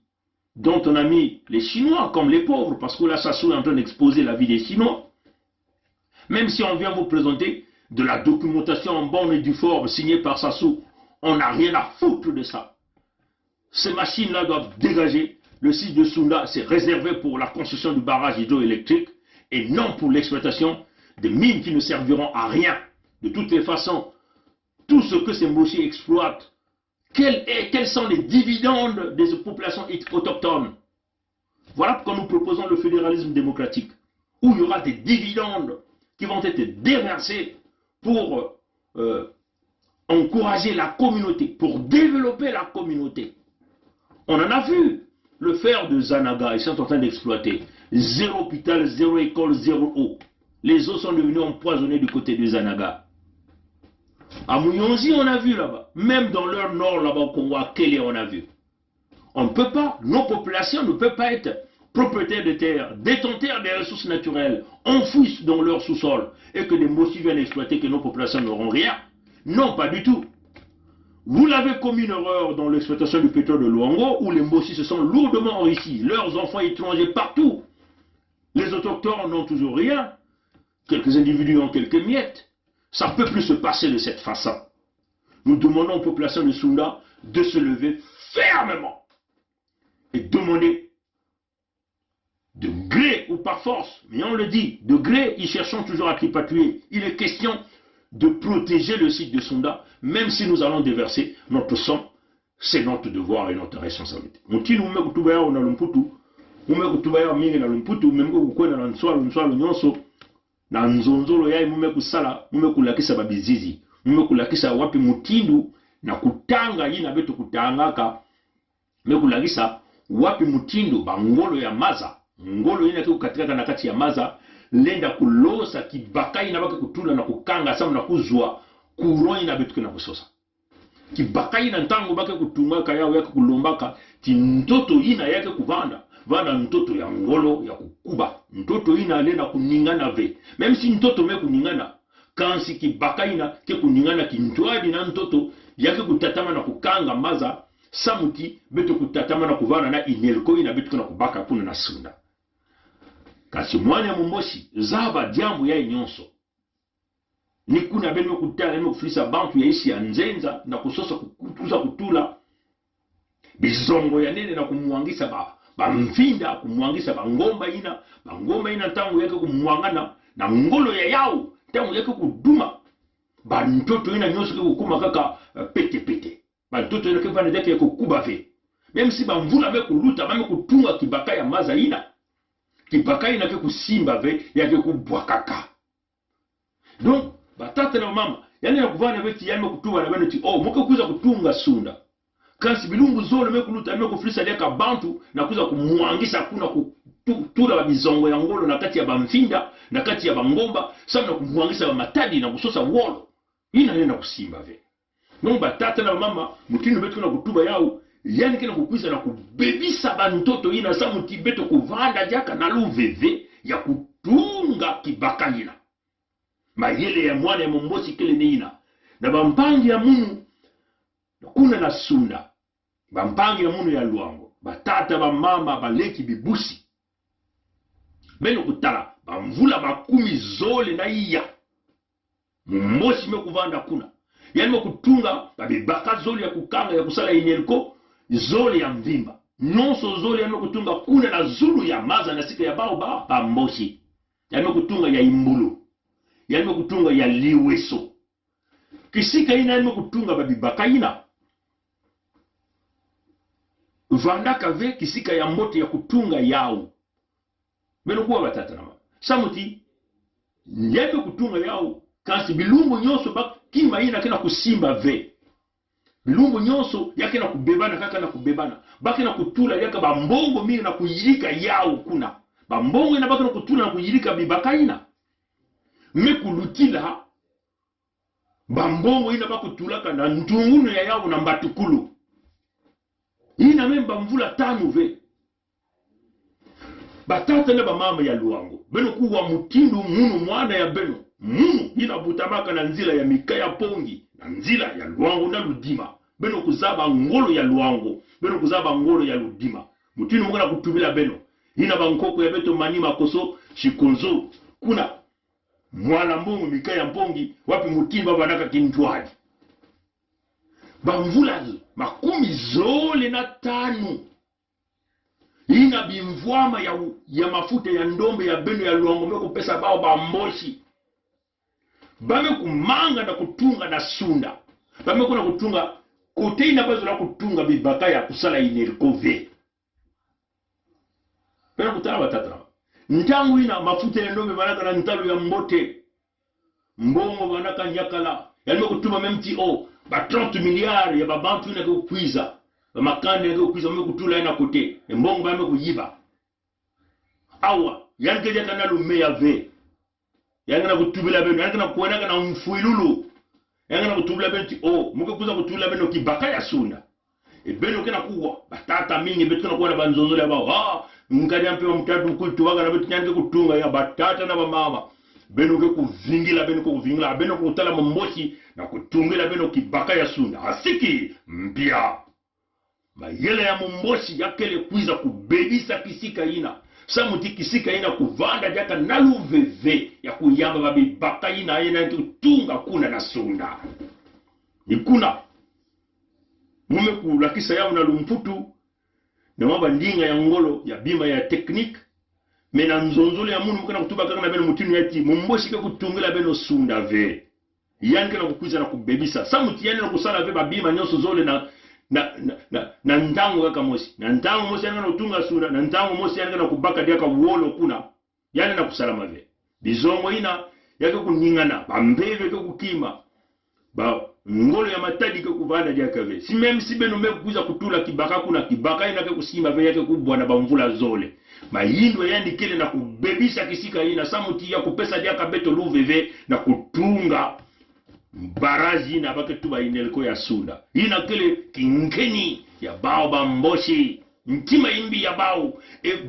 dont on a mis les Chinois comme les pauvres, parce que là, Sassou est en train d'exposer la vie des Chinois. Même si on vient vous présenter de la documentation en bonne et due forme signée par Sassou, on n'a rien à foutre de ça. Ces machines-là doivent dégager. Le site de Sounda, c'est réservé pour la construction du barrage hydroélectrique et non pour l'exploitation des mines qui ne serviront à rien. De toutes les façons, tout ce que ces Mboshi exploitent, quels sont les dividendes des populations autochtones? Voilà pourquoi nous proposons le fédéralisme démocratique, où il y aura des dividendes qui vont être déversés pour encourager la communauté, pour développer la communauté. On en a vu le fer de Zanaga, ils sont en train d'exploiter. 0 hôpital, 0 école, 0 eau. Les eaux sont devenues empoisonnées du côté de Zanaga. À Mouyonzi, on a vu là-bas. Même dans leur nord, là-bas au Congo, à Kélé, on a vu. On ne peut pas, nos populations ne peuvent pas être propriétaires de terre, détenteurs des ressources naturelles, enfouis dans leur sous-sol, et que des Mboshi viennent exploiter, que nos populations n'auront rien. Non, pas du tout. Vous l'avez commis une erreur dans l'exploitation du pétrole de Luango, où les Mboshi se sont lourdement enrichis, leurs enfants étrangers partout. Les autochtones n'ont toujours rien. Quelques individus ont quelques miettes. Ça ne peut plus se passer de cette façon. Nous demandons aux populations de Sounda de se lever fermement et demander de gré ou par force, mais on le dit, de gré, ils cherchent toujours à tripatouiller. Il est question de protéger le site de Sounda, même si nous allons déverser notre sang, c'est notre devoir et notre responsabilité. Na nzonzolo ya mume kusala, mume kulakisa babizizi, mume kulakisa wapi mutindu, na kutanga yina betu kutangaka, mume kulakisa wapi mutindu, ba ngolo ya maza, ngolo yina kiku katika na kati ya maza, lenda kulosa kibaka yina baki kutula na kukanga samu na kuzua, kuro yina betu kina kusosa. Kibaka yina ntango baki kutunga kaya yake kulombaka, ti ntoto yina yake kuvanda. Vana mtoto ya ngolo ya kukuba. Mtoto ina alena kuningana ve. Même si mtoto me kuningana. Kansi kibaka ina ke kuningana kintuadi na mtoto. Yake kutatama na kukanga maza. Samuti beto kutatama na kuvana na inelko ina beto kuna kubaka kuna na Sunda. Kasi mwane ya Mboshi. Zaba diambu ya inyonso. Nikuna beno kutala eme kufilisa bantu ya isi ya nzenza. Na kusosa kutuza kutula. Bizongo ya nene na kumuangisa bamfinda kumwangisa bangomba ina tangu yake kumwangana na ngolo ya yao tangu yake kuduma bantoto ina nyoso kukuma kaka pete bantoto ina kevana yake kukuba ve même si bamvula me kuluta bame kutunga kibaka ya maza ina kibaka ina ke kusimba ve yake kubwakaka. Donc batata na mama yani na kuvana beti yame kutuba na bano ti oh moke kuza kutunga Sunda. Kansi bilungu zolo mekuluta mekufilisa leka bantu na kuza kumuangisa kuna kutula babizongo ya ngolo na kati ya bamfinda na kati ya bangomba samu na kumuangisa ba matadi na kusosa wolo ina nena kusimba ve. Nomba tata na mama mutinu betu na kutuba yao yani kena kukwiza na kubebisa bantoto ina samu tibeto kuvanda jaka na luveve ya kutunga kibaka ina. Mayele ya mwana ya Mboshi kele ni ina. Na bampangi ya munu kuna na Sunda. Bampangi ya munu ya Luango. Batata bamama baleki bibusi. Beno kutala. Bamvula makumi zole na iya. Mboshi me kuvanda kuna. Yani kutunga babibaka zole ya kukanga ya kusala inelko. Zole ya mvimba. Nonso zole yani kutunga kuna na zulu ya maza na sika ya bao ba Mboshi. Yani kutunga ya imbulu. Yani kutunga ya liweso. Kisika ina yani kutunga babibaka ina. Vanda kave kisika ya moto ya kutunga yao. Beno kuwa batata nama. Samuti, nyebe kutunga yao. Kansi bilumbu nyoso bak kima ina kena kusimba ve. Bilumbu nyoso yake na kubebana kaka na kubebana. Baki na kutula yaka bambongo mingi na kuyirika yao kuna. Bambongo ina baki na kutula na kuyirika bibaka ina. Mekulutila. Bambongo ina baki kutulaka na ntungunu ya yao na mbatukulu. Ina memba mvula tanu ve. Batata na bamama ya Luango. Beno kuwa mutindu munu mwana ya beno. munu ina butamaka na nzila ya Mikaya Pongi na nzila ya Luango na Ludima beno kuzaba ngolo ya Luango beno kuzaba ngolo ya Ludima mutinu mukana kutumila beno ina bankoko ya beto Manima Koso Shikonzo kuna mwana mbungu Mikaya Pongi wapi mutimba banaka Kintwali bamvula makumi zole na tanu ina bimvwama ya mafuta ya ndombe ya beno ya Luango meko pesa bao bamboshi bame kumanga na kutunga na sunda bame kuna kutunga kote ina bazo na kutunga bibaka ya kusala inerikove pena kutala batata ntangu ina mafuta ya ndombe banaka na ntalo ya mbote mbongo banaka nyakala yalime kutuma MTO ba 30 miliari ya babantu ina kukwiza bamakande ya kukwiza bame kutula ina kote mbongo bame kuyiba awa yankeja kana lumeya ve yangana kutubila beno yangana kuonaka na mfuilulu yangana kutubila benti muke kuza kutubila beno kibaka ya sunda beno kena kuwa batata mingi betu na kuona banzonzole bao nganya mpe wa mutatu kutu waga na betu nyange kutunga ya batata na mama beno ke kuvingila beno kuvingila beno kutala mboshi na kutungila beno kibaka ya sunda asiki mpia mayele ya mboshi yakele kuiza kubebisa kisika ina samuti kisika ina kuvanda jaka naluveve ya kuyamba babibaka ina ina kutunga kuna na sunda nikuna mume kulakisa yao na lumputu na maba ndinga ya ngolo ya bima ya teknik mena nzonzole ya munu mukana kutuba kana beno mutinu yati mumboshi ke kutungila beno sunda ve yanke na kukuza na kubebisa samuti yani na kusala ve babima nyoso zole na ntango kaka mosi na ntango mosi yana utunga sura na ntango mosi yana kubaka diaka wolo kuna yana na kusalama ve bizongo ina yake kuningana bambeve ke kukima ba ngolo ya matadi ke kuvanda diaka ve si même si beno mekuza kutula kibaka kuna kibaka ina ke kusima ve yake kubwa na bamvula zole mayindo yandikele na kubebisa kisika ina samuti ya kupesa diaka beto luveve na kutunga barazi na bake tuba inelko ya sunda ina kele kinkeni ya bao bamboshi ntima imbi ya bao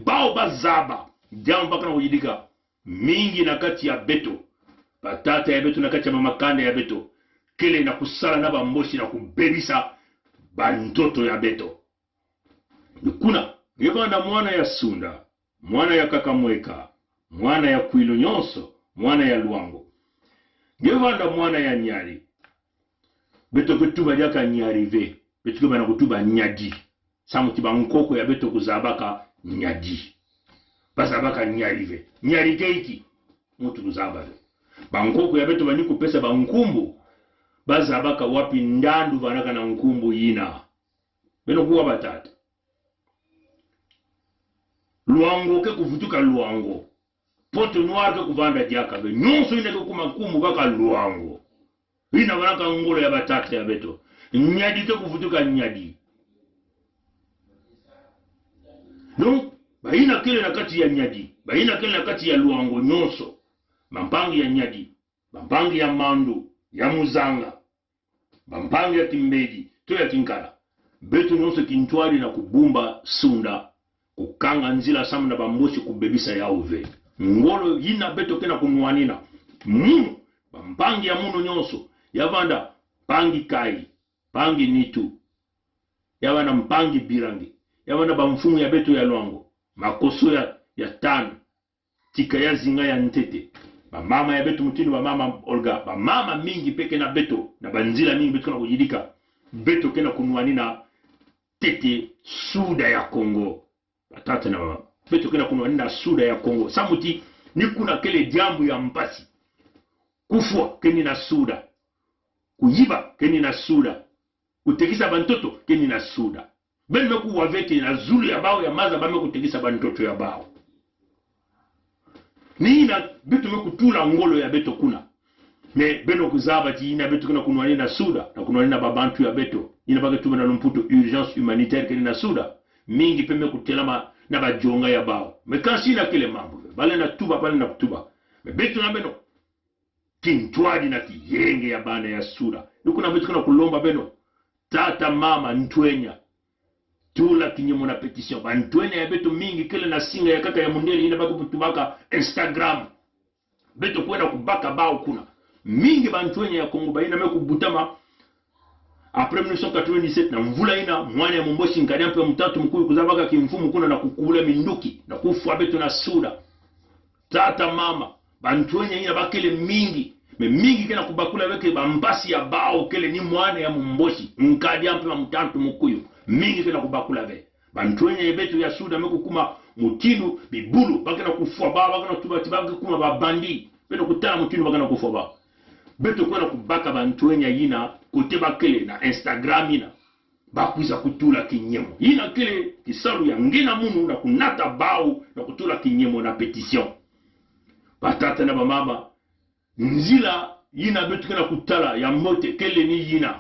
bao bazaba jamu baka na ujidika mingi na kati ya beto patata ya beto na kati ya mamakande ya beto kele na kusala na bamboshi na kubebisa bantoto ya beto nukuna ngevanda mwana ya sunda mwana ya Kakamweka mwana ya Kwilu Nyonso mwana ya Luango ngevanda mwana ya Nyari beto kutuba jaka Nyari ve beto kubana kutuba Nyadi samuti bankoko ya beto kuzabaka Nyadi basabaka Nyari ve Nyari keiki mutu kuzaba ve bankoko ya beto bani kupesa bankumbu bazabaka wapi ndandu banaka na nkumbu yina beno kuwa batata Luango ke kuvutuka Luango Pote noir ke kuvanda diaka be nyonso ina ke kumakumu baka Luango ina banaka ngolo ya batata ya beto Nyadi ke kuvutuka Nyadi donc baina kele na kati ya Nyadi baina kele na kati ya Luango nyonso mampangi ya Nyadi mampangi ya Mandu ya Muzanga mampangi ya Kimbedi to ya Kinkala beto nyonso Kintwali na kubumba sunda kukanga nzila samu na bamboshi kubebisa ya uve ngolo yina beto kena kunuanina munu bampangi ya munu nyonso yavanda pangi kai pangi nitu yavanda mpangi birangi yavanda bamfumu ya beto ya Luango makoso ya tano tika ya zinga ya ntete bamama ya beto mutini bamama Olga bamama mingi peke na beto na banzila mingi beto na kujidika beto kena kunuanina tete suda ya Kongo atata na mama beto kena kunuanina suda ya Kongo samuti ni kuna kele jambu ya mpasi kufua keni na suda kuyiba keni na suda kutekisa bantoto keni na suda ben meku waveke na zulu ya bao ya maza bame kutekisa bantoto ya bao ni na beto meku tula ngolo ya beto kuna me beno kuzaba ti ina beto kuna kunuanina suda na kunuanina babantu ya beto ina bage tuba na lumputo urgence humanitaire keni na suda mingi peme kutelama na bajonga ya bao me kansi na kile mambo bale na tuba bale na tuba me beto na beno Kintwali na kiyenge ya bana ya sura nukuna beto kuna kulomba beno tata mama ntwenya tula kinyemo na petition bantwenya ya beto mingi kile na singa ya kaka ya mundeli ina bako kutubaka Instagram beto kwenda kubaka bao kuna mingi bantu wenye ya Kongo baina mekubutama après 1997 na mvula ina mwana ya Momboshi nkadi mpe mtatu mkuu kuzabaka kimfumu kuna na kukula minduki na kufa beto na suda tata mama bantu wenye ina bakele mingi me mingi kena kubakula weke bambasi ya bao kele ni mwana ya Momboshi nkadi mpe mtatu mkuu mingi kena kubakula we bantu wenye beto ya suda mekukuma mutilu bibulu bakena kufa ba bakena tubati bakuma babandi beto kutana mutilu bakena kufa ba beto kwena kubaka bantu wenye yina kote bakele na Instagram ina bakuiza kutula kinyemo yina kele kisalu ya ngena munu na kunata bao na kutula kinyemo na petition batata na bamama nzila yina beto kwena kutala ya mote kele ni yina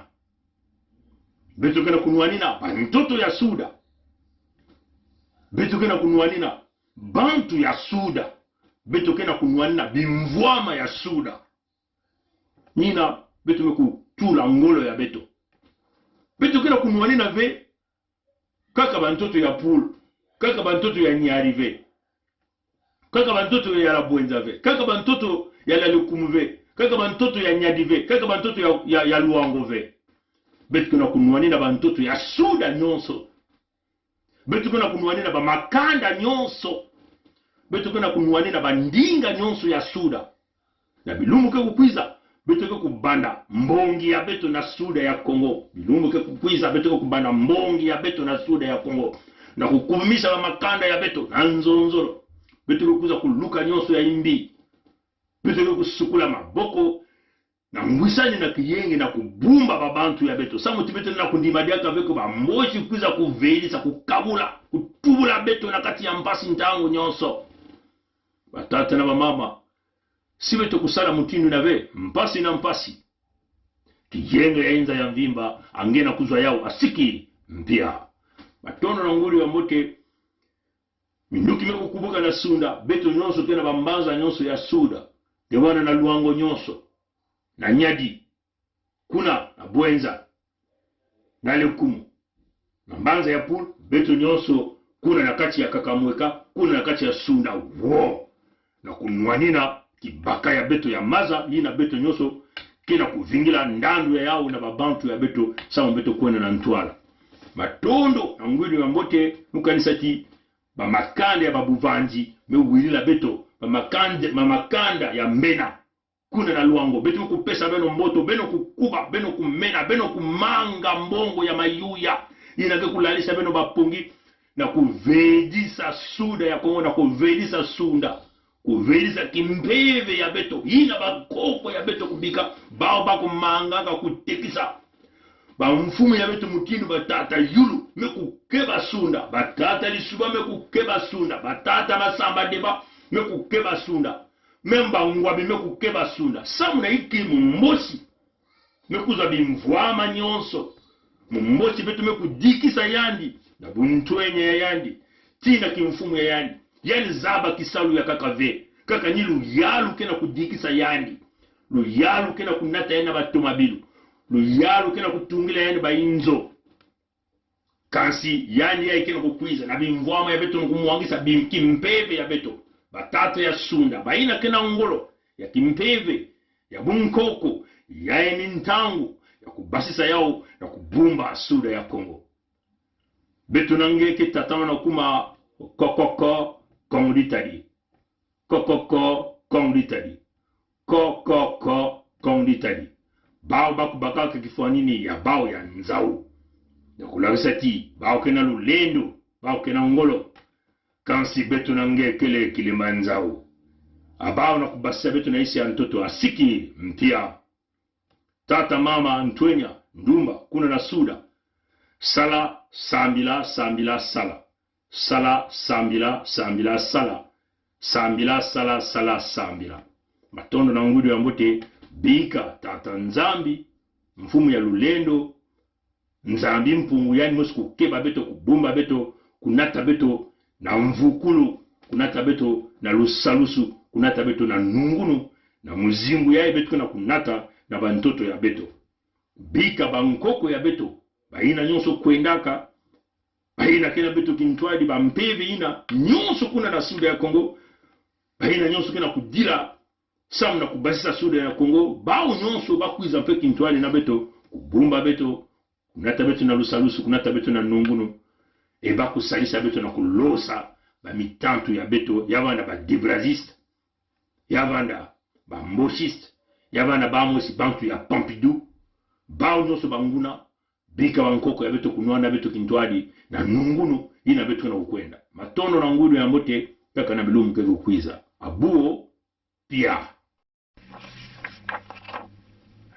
beto kwena kunuanina bantoto ya suda beto kwena kunuanina bantu ya suda beto kwena kunuanina bimvwama ya suda nina beto meku tula ngolo ya beto beto kena kunuani na ve kaka bantoto ya poule kaka bantoto ya nyarive kaka bantoto ya la bwenza ve kaka bantoto ya la lukumu ve kaka bantoto ya nyadive kaka bantoto ya luango ve beto kena kunuani na bantoto ya suda nyonso beto kena kunuani na ba makanda nyonso beto kena kunuani na bandinga nyonso ya suda na bilumu ke kukwiza beto ke kubanda mbongi ya beto na suda ya Kongo bilumbu ke kukwiza beto ke kubanda mbongi ya beto na suda ya Kongo na kukumisha wa makanda ya beto na nzonzoro beto ke kuza kuluka nyonso ya imbi beto ke kusukula maboko na ngwisani na kiyengi na kubumba babantu ya beto samu tibeto na kundimadiaka veko bamboshi kuza kuvelisa kukabula kutubula beto na kati ya mpasi ntangu nyonso batata na bamama si beto kusala mutinu na ve mpasi na mpasi kiyenga ya inza ya mvimba angena kuzwa yao asiki mpia batono na nguri wa mbote minduki meku kubuka na sunda beto nyonso kena bambanza nyonso ya suda dewana na luango nyonso na nyadi kuna na bwenza na lekumu na mbanza ya pool beto nyonso kuna na kati ya Kakamweka kuna na kati ya sunda wo na kunwanina kibaka ya beto ya maza yina beto nyoso kena kuvingila ndandu ya yao na babantu ya beto sama beto kwena na ntwala matondo na ngwili wa mbote nukanisati ba makanda ya babuvanji mewilila beto ba makanda ya mbena kuna na luango beto kupesa beno mboto beno kukuba beno kumena beno kumanga mbongo ya mayuya yina ke kulalisha beno bapungi na kuvedisa suda ya Kongo na kuvedisa sunda kuvelisa kimpeve ya beto yina bakoko ya beto kubika bao bako mangaka kutekisa ba mfumu ya beto mutinu batata yulu mekukeba sunda batata lisuba mekukeba sunda batata masamba deba mekukeba sunda memba ngwabi mekukeba sunda samuna iki mumbosi mekuza bimvwama nyonso mumbosi beto mekudikisa yandi na buntwenye ya yandi tina kimfumu ya yandi yani zaba kisalu ya kaka ve kaka nyilu yalu kena kudikisa yandi lu yalu kena kunata yana batomabilu lu yalu kena kutungila yani bainzo kansi yandi ya kena kukwiza na bimvwama ya beto nkumuangisa bimkimpeve ya beto batata ya sunda baina kena ngolo ya kimpeve ya bunkoko ya enintangu ya kubasisa yao na kubumba suda ya Kongo beto nangeke tatama na kuma kokoko Kongo d'Italie. Kokoko Kongo d'Italie. Kokoko Kongo d'Italie. Bao baku bakaka kifuanini ya bao ya nzau. Ya kularisati. Bao kena lulendo. Bao kena ngolo. Kansi beto nange kele kilima nzau. Abao na kubasa beto na isi ya ntoto asiki mpia. Tata mama ntwenya ndumba kuna na suda. Sala sambila sambila sala. Sala sambila sambila sala sambila sala sala sambila matondo na ngudu ya mbote bika tata nzambi mfumu ya lulendo nzambi mpungu yani mosku keba beto kubumba beto kunata beto na mvukulu kunata beto na lusalusu kunata beto na nungunu na muzimbu ya beto na kunata na bantoto ya beto bika bankoko ya beto baina nyonso kwendaka baina kena beto kintwadi bampeve ina nyonso kuna na suda ya Kongo baina nyonso kena kudila samna kubasisa sude na Congo bao nyonso bakwiza mpe kintwali na beto kubumba beto kunata beto na lusalusu kunata beto na nungunu e bakusalisa beto na kulosa ba mitantu ya beto yabana ba débraziste yabana ba mbochiste yabana ba mosi bantu ya Pompidou bao nyonso banguna bika bankoko ya beto kunwana beto kintwali na nungunu ina beto na ukwenda matono na ngudu ya mbote peka na bilumu kego kwiza abuo pia.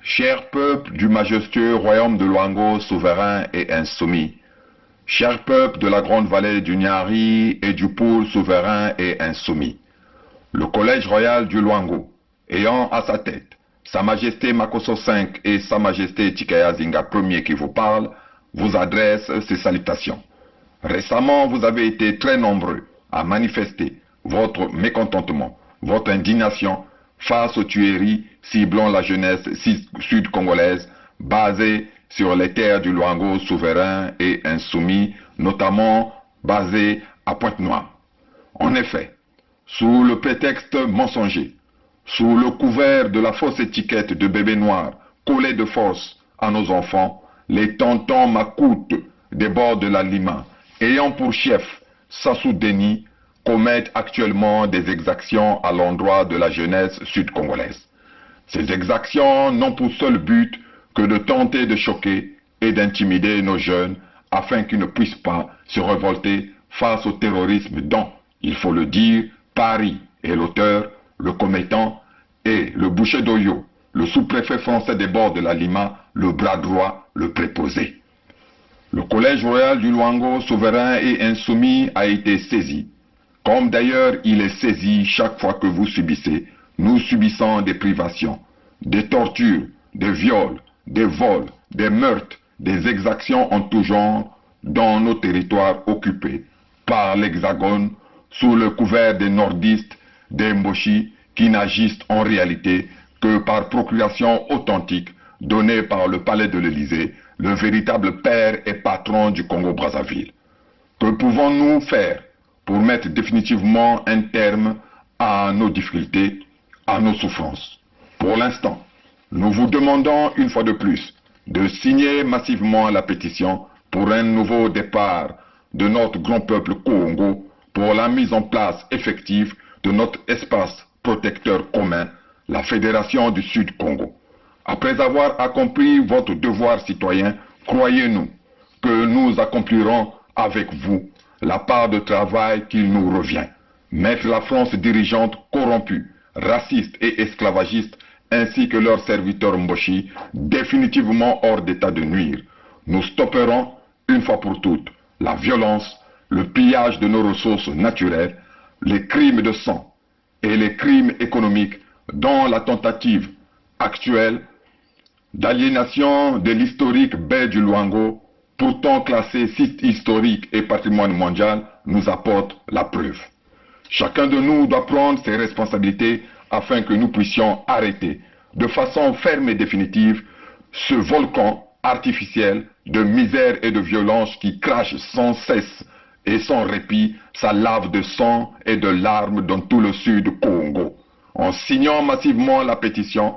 Chers peuples du majestueux royaume de Luango, souverain et insoumis, chers peuples de la grande vallée du Nyari et du pôle souverain et insoumis, le collège royal du Luango, ayant à sa tête Sa Majesté Makosso V et Sa Majesté Tikaya Zinga Ier qui vous parlent, vous adressent ces salutations. Récemment, vous avez été très nombreux à manifester votre mécontentement, votre indignation face aux tueries ciblant la jeunesse sud-congolaise basée sur les terres du Luango souverain et insoumis, notamment basées à Pointe-Noire. En effet, sous le prétexte mensonger, sous le couvert de la fausse étiquette de bébé noir collée de force à nos enfants, les tontons macoutes des bords de la Lima, ayant pour chef Sassou Deni, commettent actuellement des exactions à l'endroit de la jeunesse sud-congolaise. Ces exactions n'ont pour seul but que de tenter de choquer et d'intimider nos jeunes afin qu'ils ne puissent pas se révolter face au terrorisme dont, il faut le dire, Paris est l'auteur, le commettant, et le boucher d'Oyo, le sous-préfet français des bords de la Lima, le bras droit, le préposé. Le collège royal du Luango, souverain et insoumis, a été saisi, comme d'ailleurs il est saisi chaque fois que vous subissez, nous subissons des privations, des tortures, des viols, des vols, des meurtres, des exactions en tout genre dans nos territoires occupés par l'Hexagone sous le couvert des nordistes, des Mboshi, qui n'agissent en réalité que par procuration authentique donnée par le palais de l'Élysée, le véritable père et patron du Congo-Brazzaville. Que pouvons-nous faire pour mettre définitivement un terme à nos difficultés, à nos souffrances? Pour l'instant, nous vous demandons une fois de plus de signer massivement la pétition pour un nouveau départ de notre grand peuple Congo, pour la mise en place effective de notre espace protecteur commun, la Fédération du Sud-Congo. Après avoir accompli votre devoir citoyen, croyez-nous que nous accomplirons avec vous la part de travail qu'il nous revient. Mettre la France dirigeante corrompue, raciste et esclavagiste, ainsi que leurs serviteurs Mboshi, définitivement hors d'état de nuire. Nous stopperons, une fois pour toutes, la violence, le pillage de nos ressources naturelles, les crimes de sang et les crimes économiques dont la tentative actuelle d'aliénation de l'historique baie du Luango, pourtant classé site historique et patrimoine mondial, nous apporte la preuve. Chacun de nous doit prendre ses responsabilités afin que nous puissions arrêter de façon ferme et définitive ce volcan artificiel de misère et de violence qui crache sans cesse et sans répit sa lave de sang et de larmes dans tout le sud Congo. En signant massivement la pétition,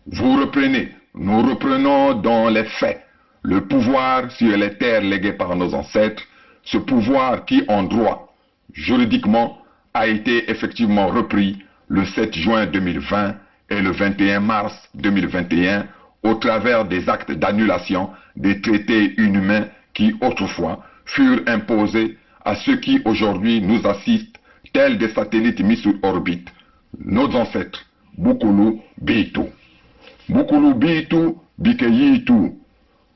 vous reprenez, nous reprenons dans les faits le pouvoir sur les terres léguées par nos ancêtres, ce pouvoir qui en droit, juridiquement, a été effectivement repris le 7 juin 2020 et le 21 mars 2021 au travers des actes d'annulation des traités inhumains qui autrefois furent imposés à ceux qui aujourd'hui nous assistent, tels des satellites mis sur orbite, nos ancêtres, Bukulu Bitu. Bukulu Bitu, Bikeyitu,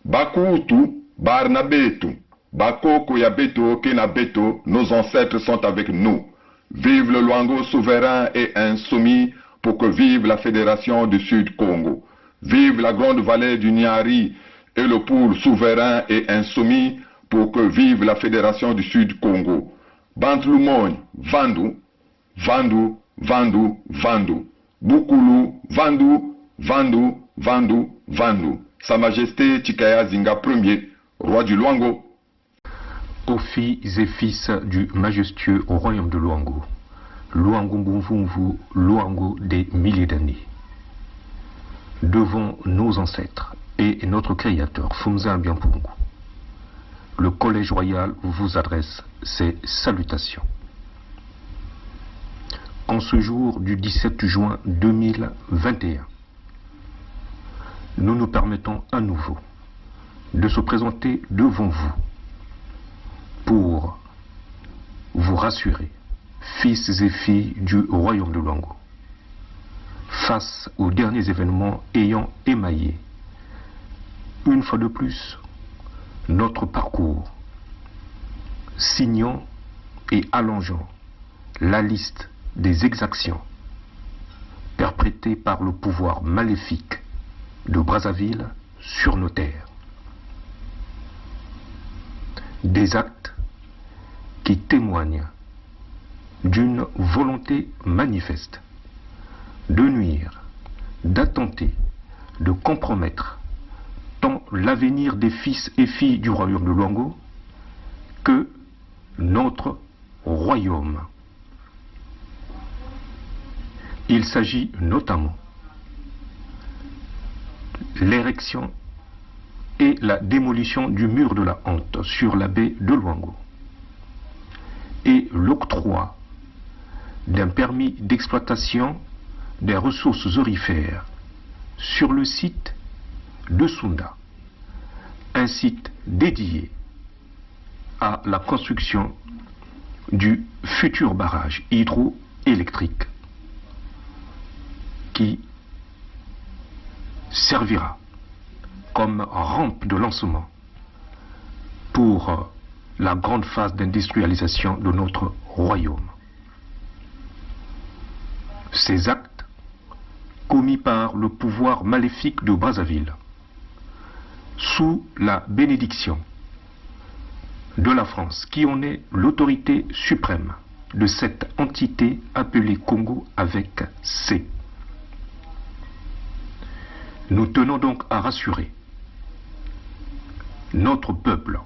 Bakutu, Barnabetu, Bakoko Yabeto, Kenabeto, nos ancêtres sont avec nous. Vive le Luango souverain et insoumis pour que vive la Fédération du Sud-Congo. Vive la grande vallée du Nyari et le pôle souverain et insoumis pour que vive la Fédération du Sud-Congo. Bantlumon, Vandu, Vandu, Vandu, Vandu. Bukulu, Vandu, Vandu, Vandu, Vandu. Sa Majesté Tikaya Zinga Ier, roi du Luango. Aux filles et fils du majestueux royaume de Luango, Luango Mbumvumvu, Luango des milliers d'années. Devant nos ancêtres et notre créateur, Fumza Biampungu, le Collège Royal vous adresse ses salutations. En ce jour du 17 juin 2021, nous nous permettons à nouveau de se présenter devant vous pour vous rassurer, fils et filles du royaume de Luango, face aux derniers événements ayant émaillé, une fois de plus, notre parcours, signant et allongeant la liste des exactions perpétrées par le pouvoir maléfique de Brazzaville sur nos terres. Des actes qui témoignent d'une volonté manifeste de nuire, d'attenter, de compromettre tant l'avenir des fils et filles du royaume de Luango que notre royaume. Il s'agit notamment de l'érection et la démolition du mur de la honte sur la baie de Luango et l'octroi d'un permis d'exploitation des ressources aurifères sur le site de Sunda, un site dédié à la construction du futur barrage hydroélectrique qui servira comme rampe de lancement pour la grande phase d'industrialisation de notre royaume. Ces actes commis par le pouvoir maléfique de Brazzaville, sous la bénédiction de la France, qui en est l'autorité suprême de cette entité appelée Congo avec C. Nous tenons donc à rassurer notre peuple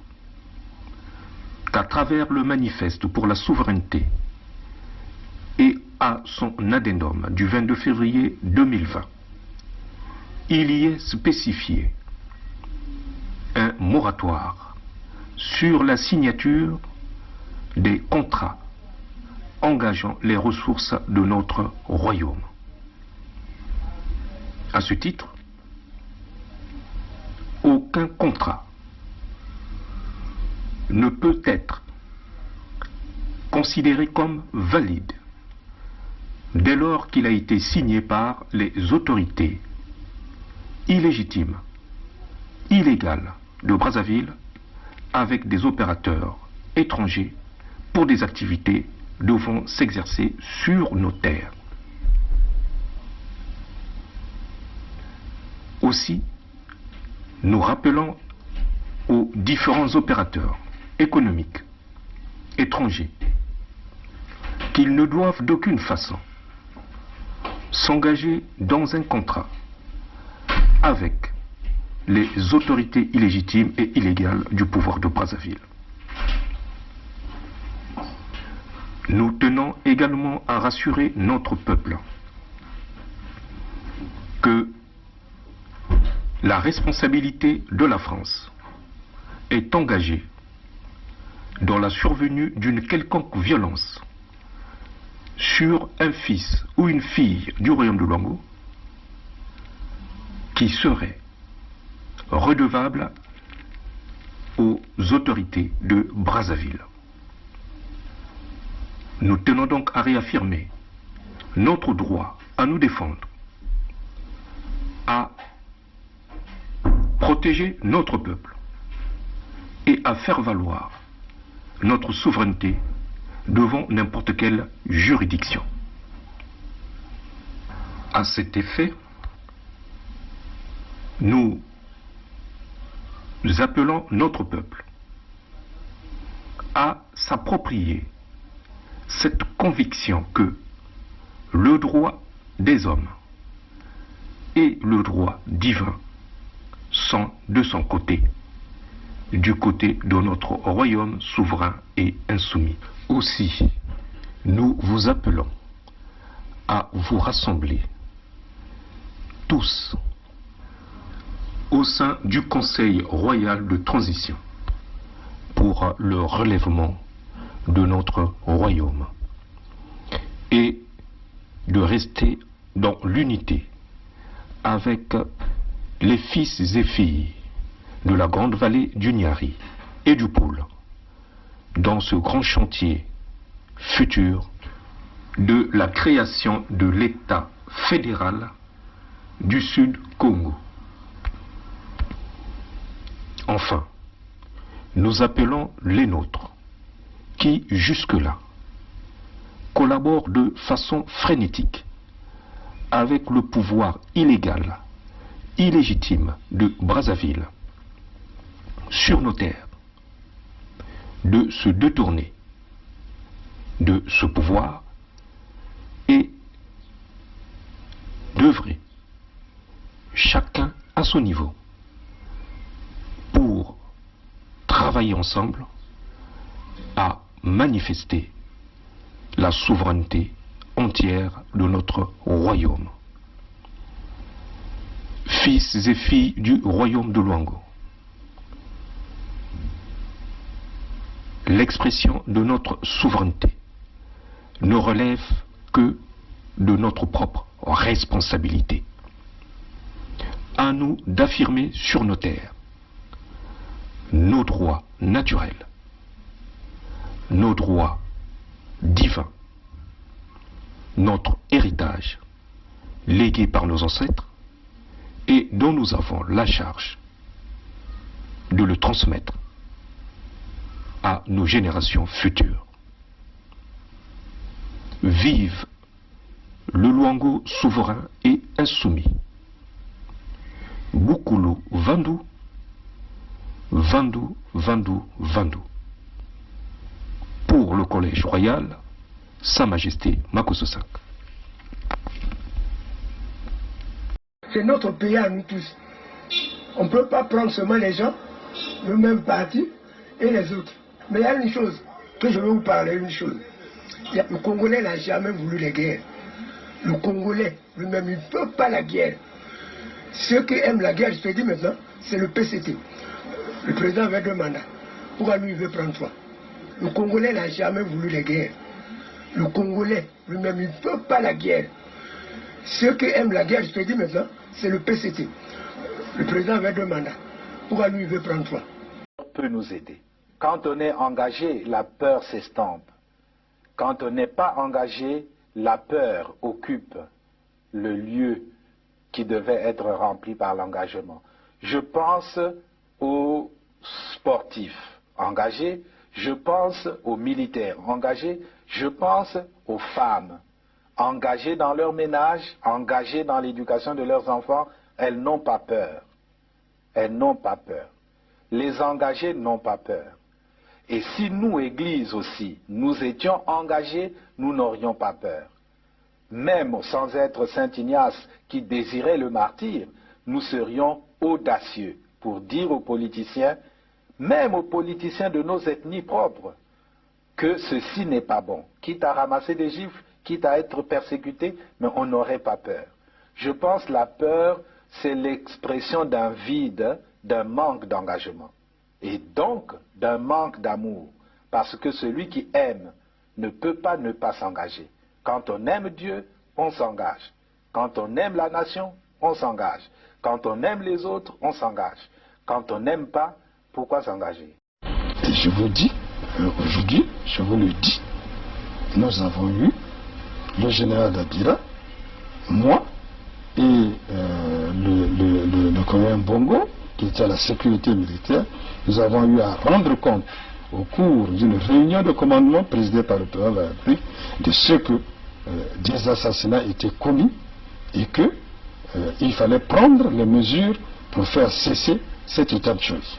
qu'à travers le manifeste pour la souveraineté et à son addendum du 22 février 2020, il y est spécifié un moratoire sur la signature des contrats engageant les ressources de notre royaume. À ce titre, aucun contrat ne peut être considéré comme valide dès lors qu'il a été signé par les autorités illégitimes, illégales de Brazzaville avec des opérateurs étrangers pour des activités devant s'exercer sur nos terres. Aussi, nous rappelons aux différents opérateurs économiques étrangers qu'ils ne doivent d'aucune façon s'engager dans un contrat avec les autorités illégitimes et illégales du pouvoir de Brazzaville. Nous tenons également à rassurer notre peuple que la responsabilité de la France est engagée dans la survenue d'une quelconque violence sur un fils ou une fille du royaume de Luango qui serait redevable aux autorités de Brazzaville. Nous tenons donc à réaffirmer notre droit à nous défendre, à protéger notre peuple et à faire valoir notre souveraineté devant n'importe quelle juridiction. À cet effet, nous appelons notre peuple à s'approprier cette conviction que le droit des hommes et le droit divin sont de son côté, du côté de notre royaume souverain et insoumis. Aussi, nous vous appelons à vous rassembler tous au sein du Conseil royal de transition pour le relèvement de notre royaume et de rester dans l'unité avec les fils et filles de la grande vallée du Niari et du Pôle dans ce grand chantier futur de la création de l'État fédéral du Sud Congo. Enfin, nous appelons les nôtres qui, jusque-là, collaborent de façon frénétique avec le pouvoir illégal, illégitime de Brazzaville sur nos terres, de se détourner de ce pouvoir et d'œuvrer chacun à son niveau pour travailler ensemble à manifester la souveraineté entière de notre royaume. Fils et filles du royaume de Luango, l'expression de notre souveraineté ne relève que de notre propre responsabilité. À nous d'affirmer sur nos terres nos droits naturels, nos droits divins, notre héritage légué par nos ancêtres et dont nous avons la charge de le transmettre à nos générations futures. Vive le Luango souverain et insoumis. Bukulu Vandu, Vandu, Vandu, Vandu. Pour le Collège Royal, Sa Majesté Makosso V. C'est notre pays à nous tous. On ne peut pas prendre seulement les gens, le même parti et les autres. Mais il y a une chose que je veux vous parler, une chose. Le Congolais n'a jamais voulu la guerre. Le Congolais lui-même, il ne peut pas la guerre. Ceux qui aiment la guerre, je te dis maintenant, c'est le PCT. Le président avait 2 mandats. Pourquoi lui, il veut prendre 3? Le Congolais n'a jamais voulu la guerre. Le Congolais lui-même, il ne peut pas la guerre. Ceux qui aiment la guerre, je te dis maintenant, c'est le PCT. Le président avait 2 mandats. Pourquoi lui, il veut prendre 3? Peut nous aider. Quand on est engagé, la peur s'estompe. Quand on n'est pas engagé, la peur occupe le lieu qui devait être rempli par l'engagement. Je pense aux sportifs engagés, je pense aux militaires engagés, je pense aux femmes engagées dans leur ménage, engagées dans l'éducation de leurs enfants. Elles n'ont pas peur. Elles n'ont pas peur. Les engagés n'ont pas peur. Et si nous, Église aussi, nous étions engagés, nous n'aurions pas peur. Même sans être Saint Ignace qui désirait le martyre, nous serions audacieux pour dire aux politiciens, même aux politiciens de nos ethnies propres, que ceci n'est pas bon. Quitte à ramasser des gifles, quitte à être persécuté, mais on n'aurait pas peur. Je pense que la peur, c'est l'expression d'un vide, d'un manque d'engagement. Et donc d'un manque d'amour, parce que celui qui aime ne peut pas ne pas s'engager. Quand on aime Dieu, on s'engage. Quand on aime la nation, on s'engage. Quand on aime les autres, on s'engage. Quand on n'aime pas, pourquoi s'engager? Et je vous dis, aujourd'hui, je vous le dis, nous avons eu le général Dabira, moi et le colonel Bongo, qui était à la sécurité militaire. Nous avons eu à rendre compte au cours d'une réunion de commandement présidée par le président de la République de ce que des assassinats étaient commis et qu'il fallait prendre les mesures pour faire cesser cet état de choses.